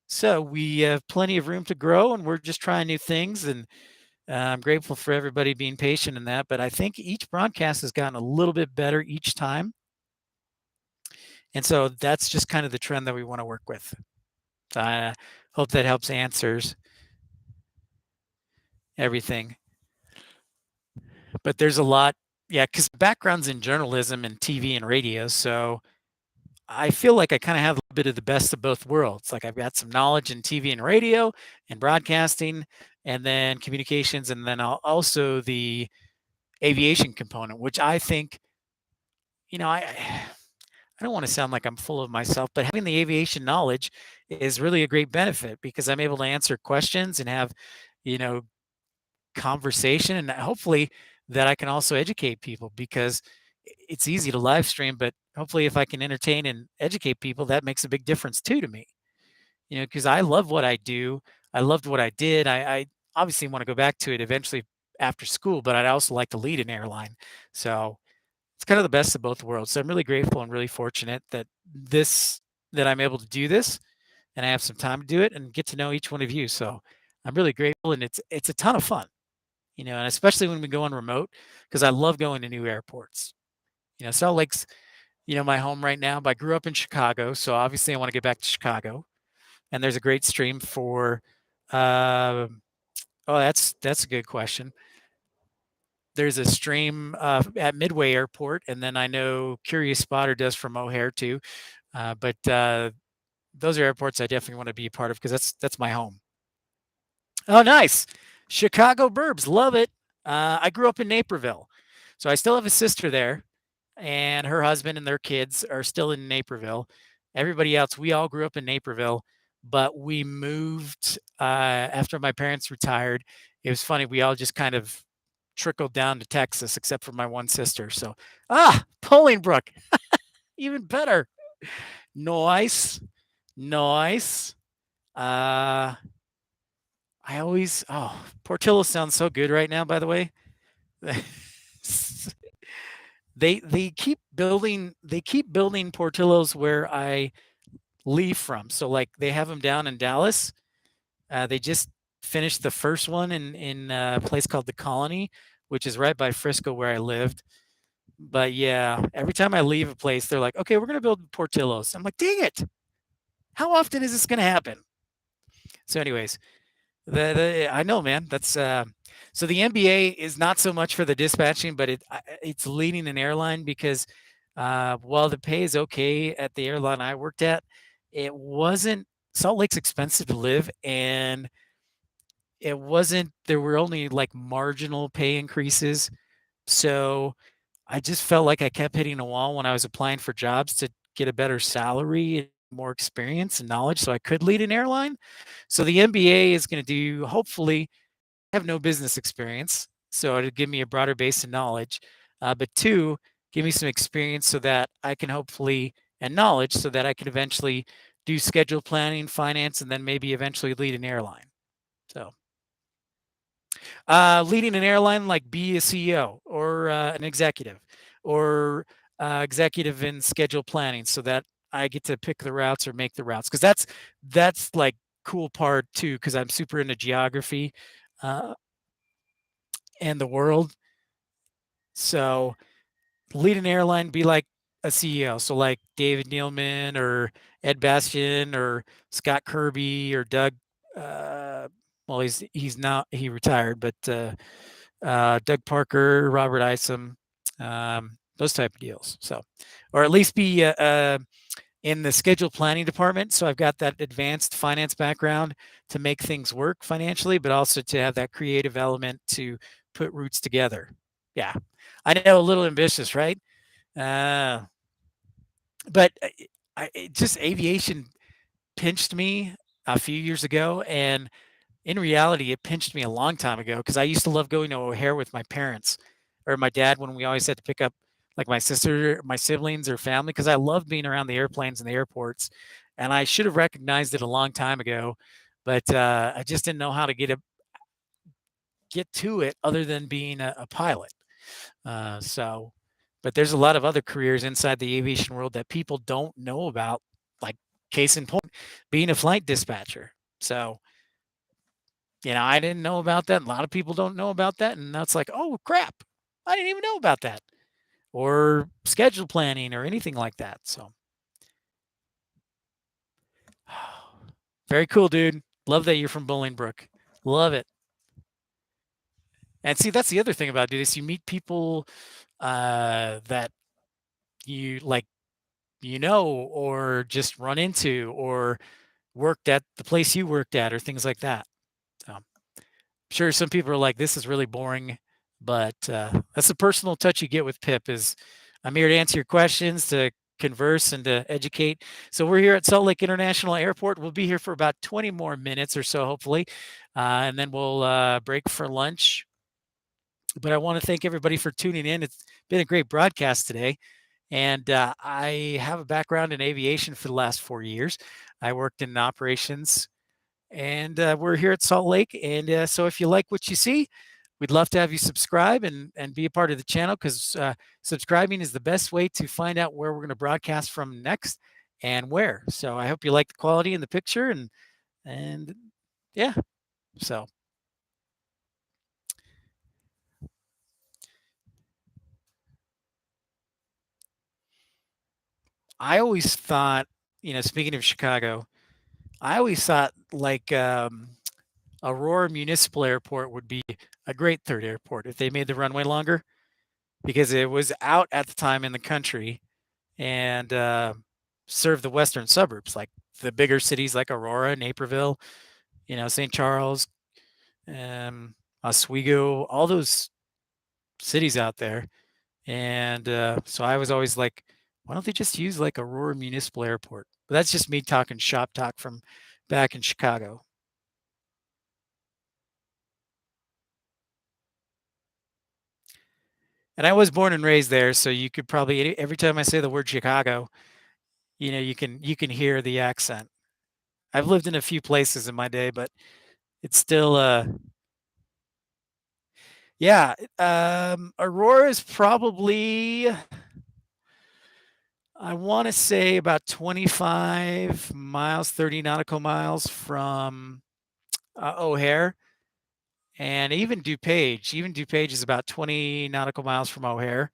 so we have plenty of room to grow, and we're just trying new things. And I'm grateful for everybody being patient in that. But I think each broadcast has gotten a little bit better each time, and so that's just kind of the trend that we want to work with. So I hope that helps answers everything. But there's a lot, yeah, because background's in journalism and TV and radio, so I feel like I kind of have a bit of the best of both worlds. Like I've got some knowledge in TV and radio and broadcasting, and then communications, and then also the aviation component, which I think, I don't want to sound like I'm full of myself, but having the aviation knowledge is really a great benefit because I'm able to answer questions and have, you know, conversation, and hopefully that I can also educate people because it's easy to live stream, but hopefully if I can entertain and educate people, that makes a big difference too to me. Because I love what I do. I loved what I did. I obviously want to go back to it eventually after school, but I'd also like to lead an airline. So it's kind of the best of both worlds. So I'm really grateful and really fortunate that I'm able to do this and I have some time to do it and get to know each one of you. So I'm really grateful, and it's a ton of fun, and especially when we go on remote, because I love going to new airports. Salt Lake's, my home right now, but I grew up in Chicago, so obviously I want to get back to Chicago. And there's a great stream for, uh, oh, that's a good question. There's a stream at Midway Airport, and then I know Curious Spotter does from O'Hare too. But those are airports I definitely want to be a part of because that's my home. Oh, nice. Chicago Burbs. Love it. I grew up in Naperville. So I still have a sister there, and her husband and their kids are still in Naperville. Everybody else, we all grew up in Naperville, but we moved after my parents retired. It was funny. We all just kind of trickled down to Texas, except for my one sister. So, Bolingbrook, even better. Nice. Nice. Uh, Portillo sounds so good right now, by the way. They keep building Portillos where I leave from. So like they have them down in Dallas. They just finished the first one in a place called the Colony, which is right by Frisco where I lived. But yeah, every time I leave a place, they're like, "Okay, we're gonna build Portillos." I'm like, "Dang it! How often is this gonna happen?" So, anyways, I know, man. That's so the MBA is not so much for the dispatching, but it's leading an airline because while the pay is okay at the airline I worked at, it wasn't. Salt Lake's expensive to live, and it wasn't. There were only like marginal pay increases, so I just felt like I kept hitting a wall when I was applying for jobs to get a better salary and more experience and knowledge so I could lead an airline. So the MBA is going to do, hopefully, I have no business experience. So it'll give me a broader base of knowledge. But two, give me some experience so that I can hopefully, and knowledge so that I can eventually do schedule planning, finance, and then maybe eventually lead an airline. So leading an airline, like be a CEO or an executive or executive in schedule planning so that I get to pick the routes or make the routes. Cause that's like cool part too. Cause I'm super into geography uh, and the world. So lead an airline, be like a CEO. So like David Neilman or Ed Bastian or Scott Kirby or Doug, well, he's not, he retired, but Doug Parker, Robert Isom, those type of deals. So, or at least be in the schedule planning department. So I've got that advanced finance background to make things work financially, but also to have that creative element to put routes together. Yeah. I know, a little ambitious, right? Uh, but just aviation pinched me a few years ago, and in reality, it pinched me a long time ago because I used to love going to O'Hare with my parents or my dad when we always had to pick up like my sister, my siblings, or family because I love being around the airplanes and the airports. And I should have recognized it a long time ago, but I just didn't know how to get to it other than being a pilot. So, but there's a lot of other careers inside the aviation world that people don't know about, like case in point, being a flight dispatcher. So, I didn't know about that. A lot of people don't know about that. And that's like, oh, crap. I didn't even know about that. Or schedule planning or anything like that. So, very cool, dude. Love that you're from Bolingbrook. Love it. And see, that's the other thing about it is you meet people that you like, or just run into or worked at the place you worked at or things like that. So, sure, some people are like, "This is really boring," but, that's the personal touch you get with Pip is, "I'm here to answer your questions, to converse, and to educate." So we're here at Salt Lake International Airport. We'll be here for about 20 more minutes or so, hopefully, and then we'll, break for lunch. But I wanna thank everybody for tuning in. It's been a great broadcast today, and, I have a background in aviation for the last 4 years. I worked in operations and we're here at Salt Lake. And so if you like what you see, we'd love to have you subscribe and be a part of the channel because subscribing is the best way to find out where we're going to broadcast from next and where. So I hope you like the quality in the picture and yeah. So I always thought, speaking of Chicago, I always thought like Aurora Municipal Airport would be a great third airport if they made the runway longer because it was out at the time in the country and serve the western suburbs, like the bigger cities like Aurora, Naperville, St. Charles, um, Oswego, all those cities out there. And so I was always like, why don't they just use like Aurora Municipal Airport? But that's just me talking shop talk from back in Chicago. And I was born and raised there, so you could probably every time I say the word Chicago, you can hear the accent. I've lived in a few places in my day, but it's still yeah, Aurora is probably, I want to say about 25 miles, 30 nautical miles from O'Hare, and even DuPage is about 20 nautical miles from O'Hare.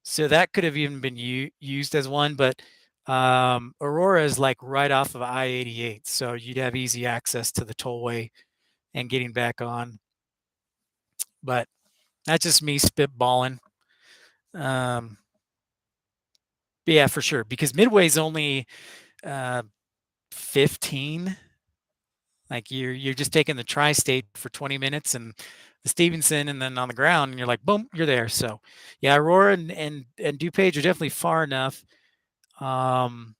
So that could have even been used as one, but Aurora is like right off of I-88, so you'd have easy access to the tollway and getting back on. But that's just me spitballing. Um, Yeah, for sure, because Midway's only, uh, 15. Like, you're just taking the tri-state for 20 minutes and the Stevenson, and then on the ground, and you're like, "Boom, you're there." So, yeah, Aurora and DuPage are definitely far enough. Um,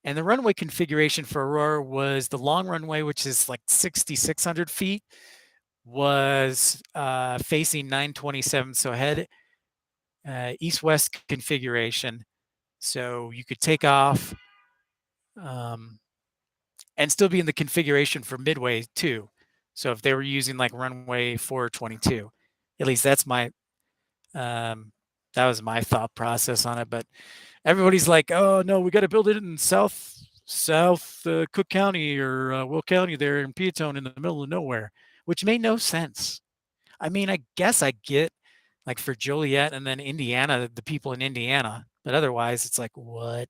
and the runway configuration for Aurora was the long runway, which is like 6,600 feet, was, facing 927, so head, east-west configuration. So you could take off, um and still be in the configuration for Midway too. So if they were using like runway 422, at least um, that was my thought process on it. But everybody's like, oh no, we got to build it in South Cook County or Will County there in Peatone in the middle of nowhere, which made no sense. I mean, I guess I get like for Joliet and then Indiana, the people in Indiana, but otherwise it's like what?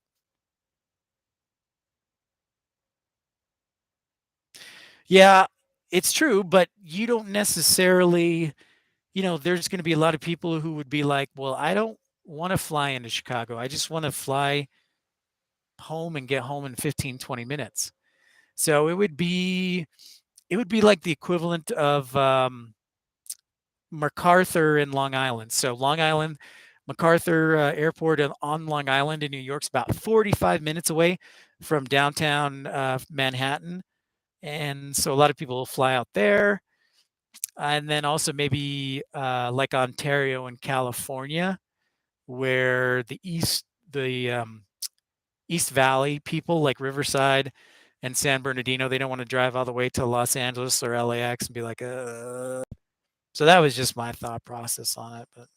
Yeah, it's true, but you don't necessarily, there's going to be a lot of people who would be like, well, I don't want to fly into Chicago. I just want to fly home and get home in 15, 20 minutes. So it would be like the equivalent of MacArthur in Long Island. So Long Island, MacArthur Airport on Long Island in New York's about 45 minutes away from downtown Manhattan. And so a lot of people will fly out there. And then also maybe like Ontario and California, where the East Valley people like Riverside and San Bernardino, they don't want to drive all the way to Los Angeles or LAX and be like, So that was just my thought process on it. But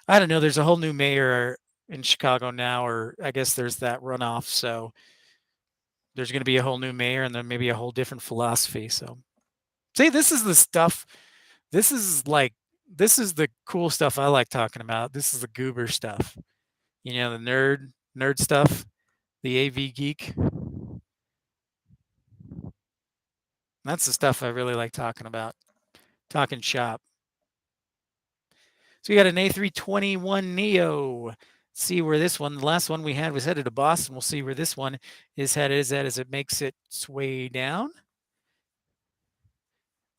I don't know. There's a whole new mayor in Chicago now, or I guess there's that runoff. So there's going to be a whole new mayor and then maybe a whole different philosophy. So, see, this is the stuff. This is like, this is the cool stuff I like talking about. This is the goober stuff. You know, the nerd stuff, the AV geek. That's the stuff I really like talking about, talking shop. So we got an A321 Neo. See where this one, the last one we had was headed to Boston. We'll see where this one is headed as it makes its way down.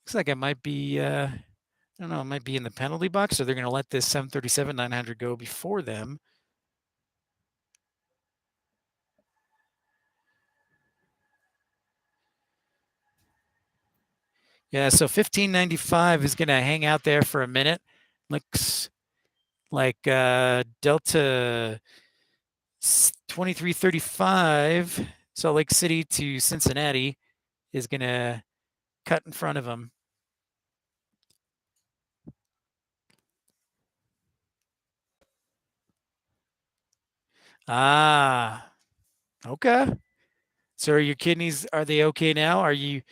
Looks like it might be, I don't know, it might be in the penalty box, or they're going to let this 737-900 go before them. Yeah, so 1595 is going to hang out there for a minute. Looks like Delta 2335, Salt Lake City to Cincinnati, is going to cut in front of them. Ah, okay. So are your kidneys, are they okay now? Are you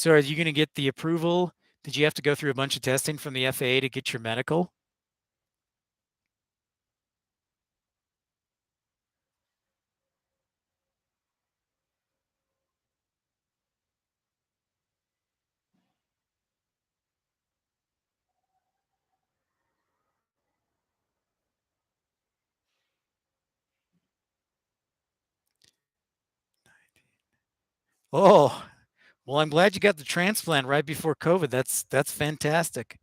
going to get the approval? Did you have to go through a bunch of testing from the FAA to get your medical? Oh, well, I'm glad you got the transplant right before COVID. That's fantastic.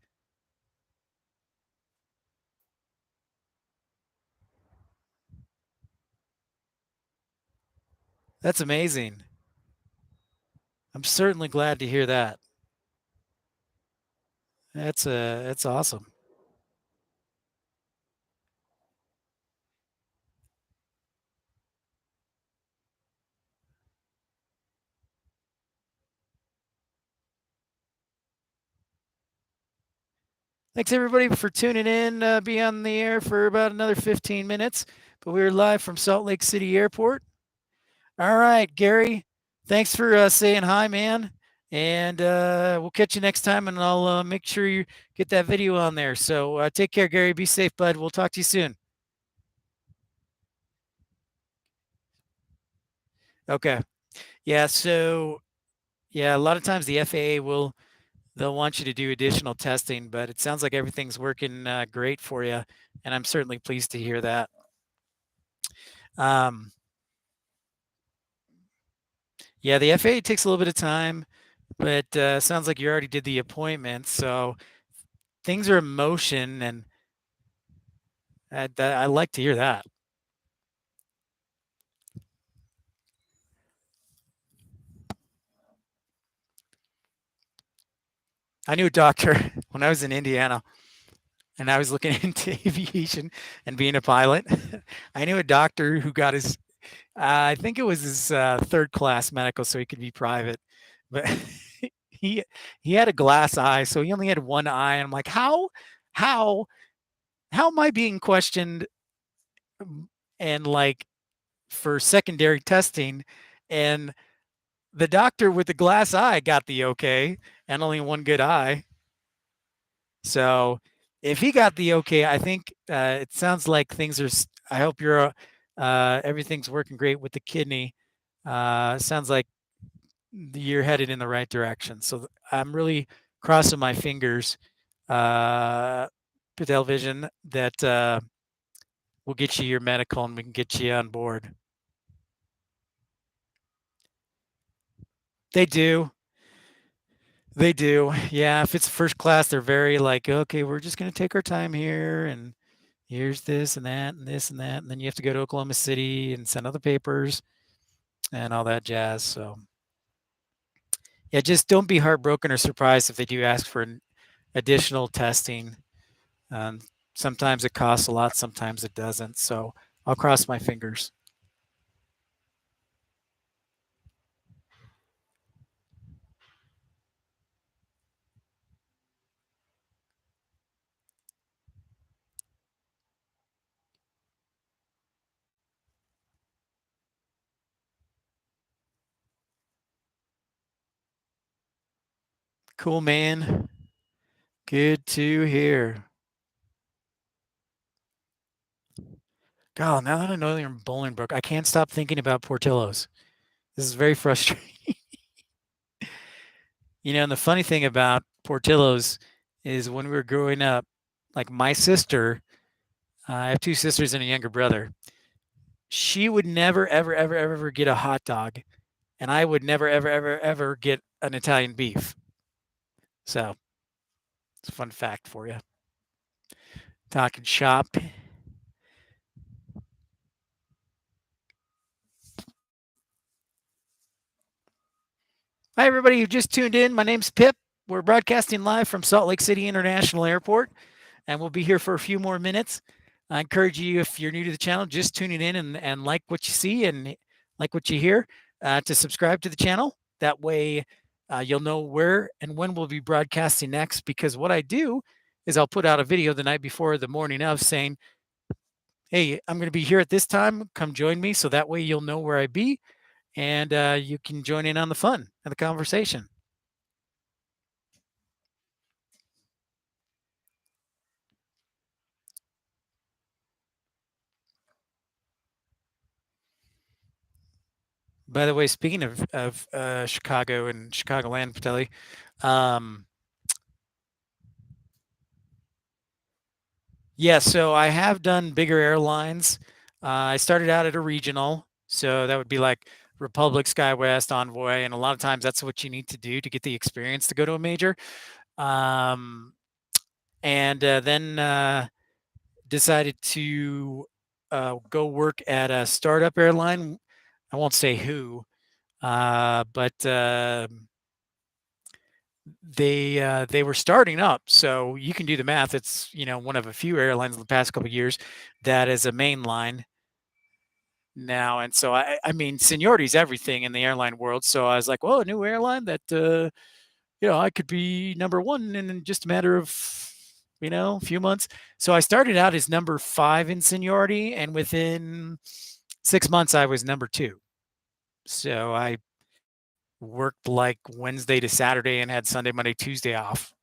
That's amazing. I'm certainly glad to hear that. That's awesome. Thanks everybody for tuning in. Be on the air for about another 15 minutes, but we're live from Salt Lake City Airport. All right, Gary. Thanks for saying hi, man. And we'll catch you next time, and I'll make sure you get that video on there. So take care, Gary. Be safe, bud. We'll talk to you soon. Okay. Yeah. So yeah, a lot of times the FAA they'll want you to do additional testing, but it sounds like everything's working great for you, and I'm certainly pleased to hear that. Um, yeah, the FAA takes a little bit of time, but sounds like you already did the appointment, so things are in motion, and I like to hear that. I knew a doctor when I was in Indiana and I was looking into aviation and being a pilot. I knew a doctor who got his, I think it was his third class medical, so he could be private, but he he had a glass eye, so he only had one eye. And I'm like, how how am I being questioned and like for secondary testing? And the doctor with the glass eye got the okay and only one good eye. So if he got the okay, I think it sounds like things are. I hope you're everything's working great with the kidney. Sounds like you're headed in the right direction. So I'm really crossing my fingers, Patel Vision, that we'll get you your medical and we can get you on board. They do. They do. Yeah, if it's first class, they're very like, okay, we're just going to take our time here, and here's this and that and this and that, and then you have to go to Oklahoma City and send out the papers and all that jazz. So yeah, just don't be heartbroken or surprised if they do ask for an additional testing. Um, Sometimes it costs a lot, sometimes it doesn't. So I'll cross my fingers. Cool, man. Good to hear. God, now that I know you're in Bolingbrook, I can't stop thinking about Portillo's. This is very frustrating. And the funny thing about Portillo's is when we were growing up, like my sister, I have two sisters and a younger brother. She would never, ever, ever, ever, ever get a hot dog, and I would never, ever, ever, ever get an Italian beef. So it's a fun fact for you. Talking shop. Hi, everybody who just tuned in. My name's Pip. We're broadcasting live from Salt Lake City International Airport, and we'll be here for a few more minutes. I encourage you, if you're new to the channel, just tuning in and like what you see and like what you hear, to subscribe to the channel. That way, you'll know where and when we'll be broadcasting next. Because what I do is I'll put out a video the night before, the morning of, saying, "Hey, I'm going to be here at this time. Come join me." So that way you'll know where I be, and you can join in on the fun and the conversation. By the way, speaking of Chicago and Chicagoland, Patelli, um, yeah, so I have done bigger airlines. I started out at a regional, so that would be like Republic, SkyWest, Envoy, and a lot of times that's what you need to do to get the experience to go to a major. Um, and then decided to go work at a startup airline. I won't say who, but they were starting up, so you can do the math. It's one of a few airlines in the past couple of years that is a main line now, and so I mean seniority is everything in the airline world. So I was like, well, a new airline that I could be number one in just a matter of a few months. So I started out as number 5 in seniority, and within 6 months I was number 2. So I worked like Wednesday to Saturday and had Sunday, Monday, Tuesday off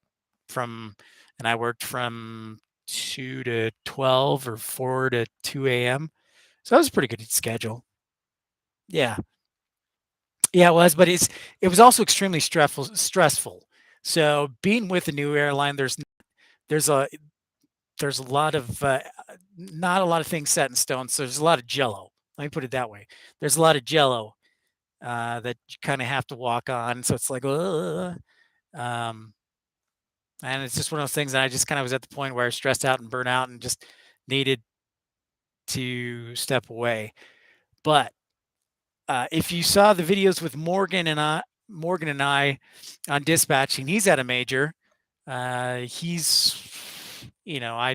and I worked from 2 to 12 or 4 to 2 a.m. So that was a pretty good schedule. Yeah. Yeah, it was, but it was also extremely stressful. So being with a new airline, there's a there's a lot of not a lot of things set in stone. So there's a lot of jello. Let me put it that way. There's a lot of jello that you kind of have to walk on. So it's like, um, and it's just one of those things that I just kind of was at the point where I was stressed out and burnt out and just needed to step away. But if you saw the videos with Morgan and I on dispatching, he's at a major. He's, I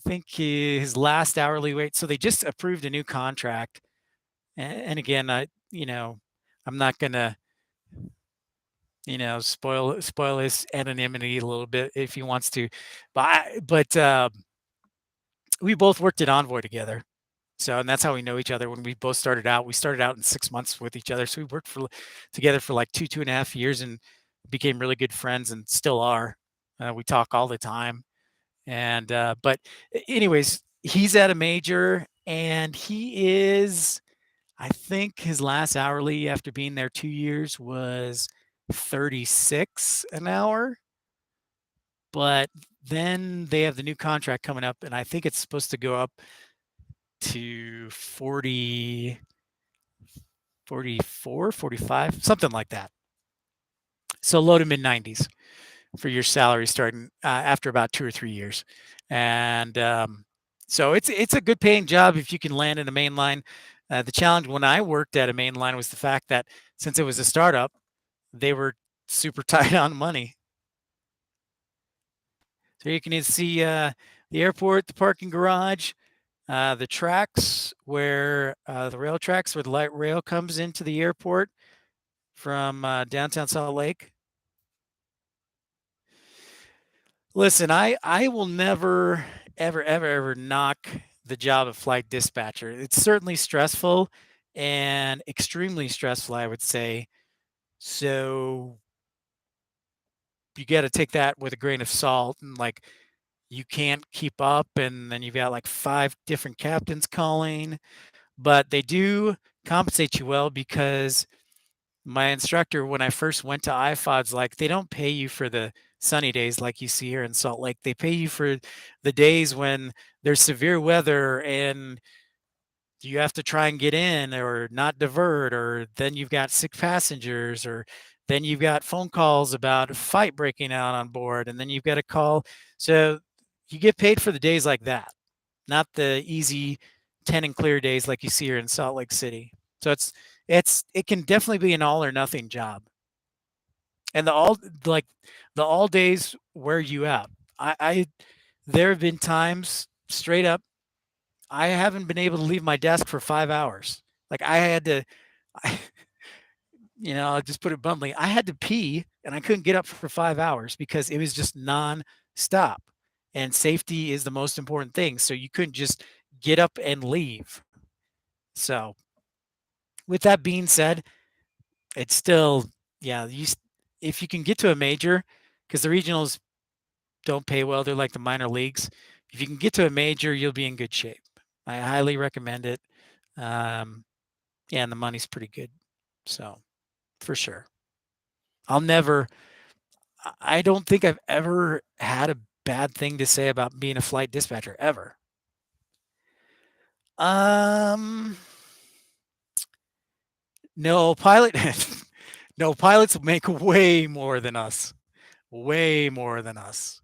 think his last hourly rate. So they just approved a new contract, and again, I'm not gonna, spoil his anonymity a little bit if he wants to, but we both worked at Envoy together. So, and that's how we know each other. When we both started out, we started out in 6 months with each other. So we worked together for like 2.5 years and became really good friends and still are. We talk all the time. And, but anyways, he's at a major and he is, I think his last hourly after being there 2 years was 36 an hour. But then they have the new contract coming up, and I think it's supposed to go up to 40, 44, 45, something like that. So low to mid 90s for your salary starting after about 2 or 3 years, and so it's a good paying job if you can land in a main line. The challenge when I worked at a main line was the fact that since it was a startup, they were super tight on money. So you can see the airport, the parking garage, the tracks where the rail tracks where the light rail comes into the airport from downtown Salt Lake. Listen, I will never ever knock the job of flight dispatcher. It's certainly stressful and extremely stressful, I would say. So you got to take that with a grain of salt, and like you can't keep up, and then you've got like five different captains calling, but they do compensate you well because my instructor, when I first went to IFOD's, like they don't pay you for the sunny days like you see here in Salt Lake. They pay you for the days when there's severe weather and you have to try and get in or not divert, or then you've got sick passengers, or then you've got phone calls about a fight breaking out on board, and then you've got to call. So you get paid for the days like that, not the easy 10 and clear days like you see here in Salt Lake City. So it can definitely be an all or nothing job. And like the all days wear you out. I there have been times straight up I haven't been able to leave my desk for 5 hours. Like I had to, I, I'll just put it bluntly, I had to pee and I couldn't get up for 5 hours because it was just non-stop. And safety is the most important thing. So you couldn't just get up and leave. So with that being said, it's still, yeah, if you can get to a major, because the regionals don't pay well, they're like the minor leagues. If you can get to a major, you'll be in good shape. I highly recommend it. Um, yeah, and the money's pretty good. So for sure. I'll never, I don't think I've ever had a bad thing to say about being a flight dispatcher ever. Um, no pilot, no pilots make way more than us, way more than us.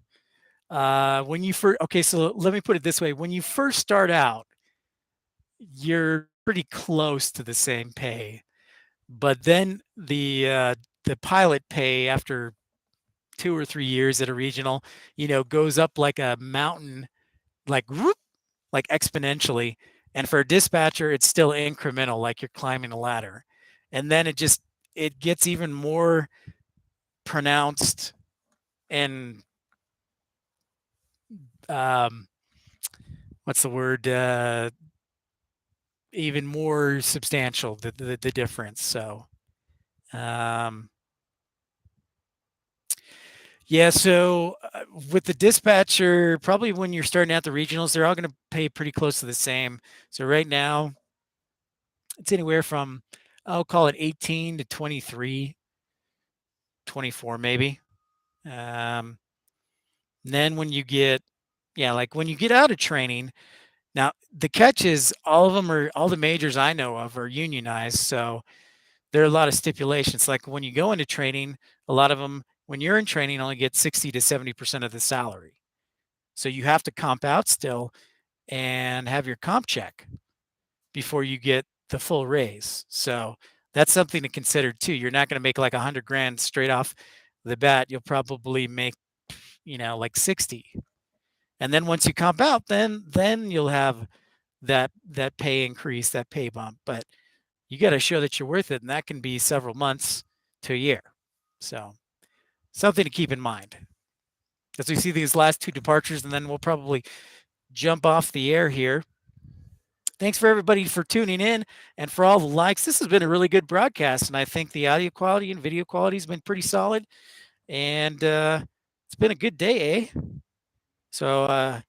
When you first, okay, so let me put it this way: when you first start out, you're pretty close to the same pay, but then the pilot pay after 2 or 3 years at a regional, goes up like a mountain, like whoop, like exponentially. And for a dispatcher, it's still incremental, like you're climbing a ladder. And then it gets even more pronounced and um, what's the word? Even more substantial the difference. So um, yeah, so with the dispatcher, probably when you're starting out the regionals, they're all going to pay pretty close to the same. So right now, it's anywhere from, I'll call it 18 to 23, 24 maybe. Um, then when you get, yeah, like when you get out of training, now the catch is all the majors I know of are unionized. So there are a lot of stipulations. Like when you go into training, a lot of them, when you're in training, only get 60 to 70% of the salary. So you have to comp out still and have your comp check before you get the full raise. So that's something to consider too. You're not going to make like 100 grand straight off the bat. You'll probably make, like 60. And then once you comp out, then you'll have that pay increase, that pay bump. But you got to show that you're worth it, and that can be several months to a year. So something to keep in mind as we see these last two departures, and then we'll probably jump off the air here. Thanks for everybody for tuning in and for all the likes. This has been a really good broadcast, and I think the audio quality and video quality has been pretty solid. And it's been a good day, eh? So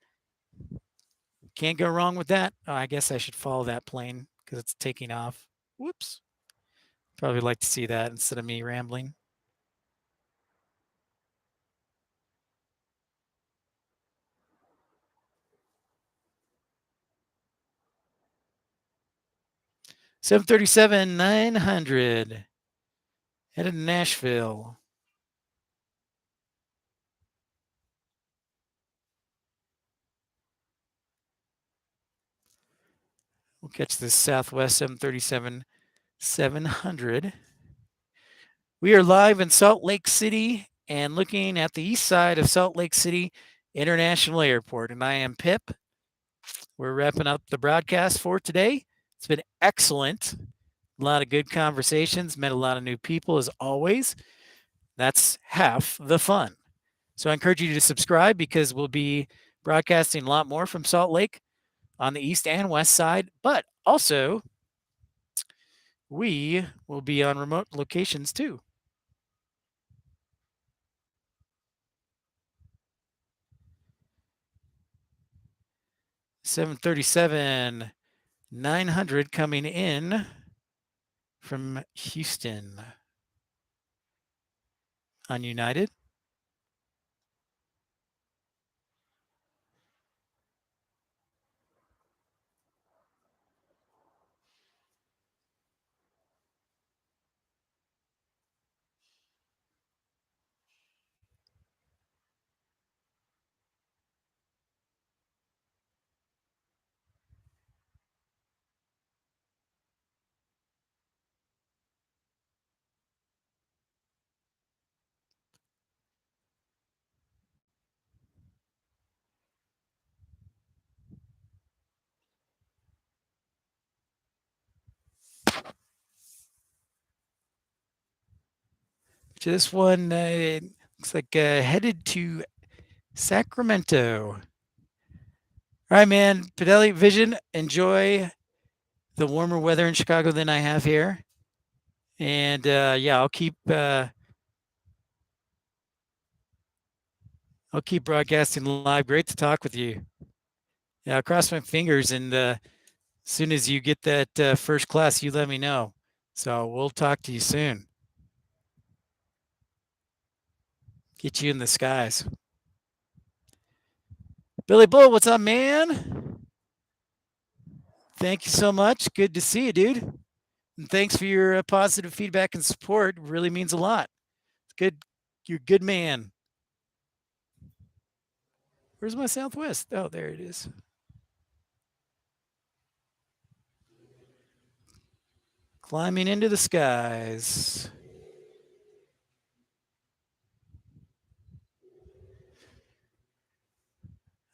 can't go wrong with that. Oh, I guess I should follow that plane because it's taking off. Whoops. Probably like to see that instead of me rambling. Seven 737-900 headed to Nashville. catch this Southwest 737-700. We are live in Salt Lake City and looking at the east side of Salt Lake City International Airport. And I am Pip. We're wrapping up the broadcast for today. It's been excellent. A lot of good conversations, met a lot of new people as always. That's half the fun. So I encourage you to subscribe because we'll be broadcasting a lot more from Salt Lake on the east and west side, but also we will be on remote locations too. $737-900 coming in from Houston on United. This one looks like headed to Sacramento. All right, man. Fidelity Vision, enjoy the warmer weather in Chicago than I have here. And yeah, I'll keep broadcasting live. Great to talk with you. Yeah, I'll cross my fingers, and as soon as you get that first class, you let me know. So we'll talk to you soon. Get you in the skies. Billy Bull, what's up, man? Thank you so much. Good to see you, dude. And thanks for your positive feedback and support. It really means a lot. It's good. You're a good man. Where's my Southwest? Oh, there it is. Climbing into the skies.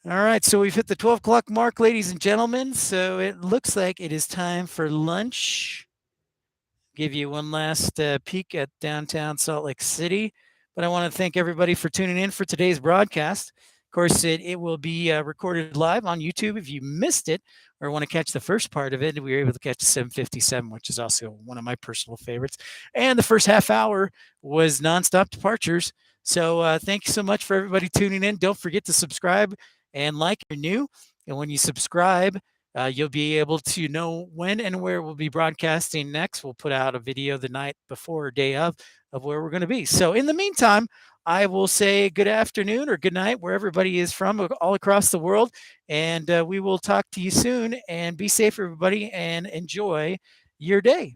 All right, so we've hit the 12 o'clock mark, ladies and gentlemen. So it looks like it is time for lunch. Give you one last peek at downtown Salt Lake City. But I want to thank everybody for tuning in for today's broadcast. Of course, it will be recorded live on YouTube. If you missed it or want to catch the first part of it, we were able to catch 757, which is also one of my personal favorites. And the first half hour was nonstop departures. So thank you so much for everybody tuning in. Don't forget to subscribe and like if you're new. And when you subscribe, you'll be able to know when and where we'll be broadcasting next. We'll put out a video the night before or day of where we're going to be. So in the meantime, I will say good afternoon or good night where everybody is from all across the world. And we will talk to you soon. And be safe, everybody, and enjoy your day.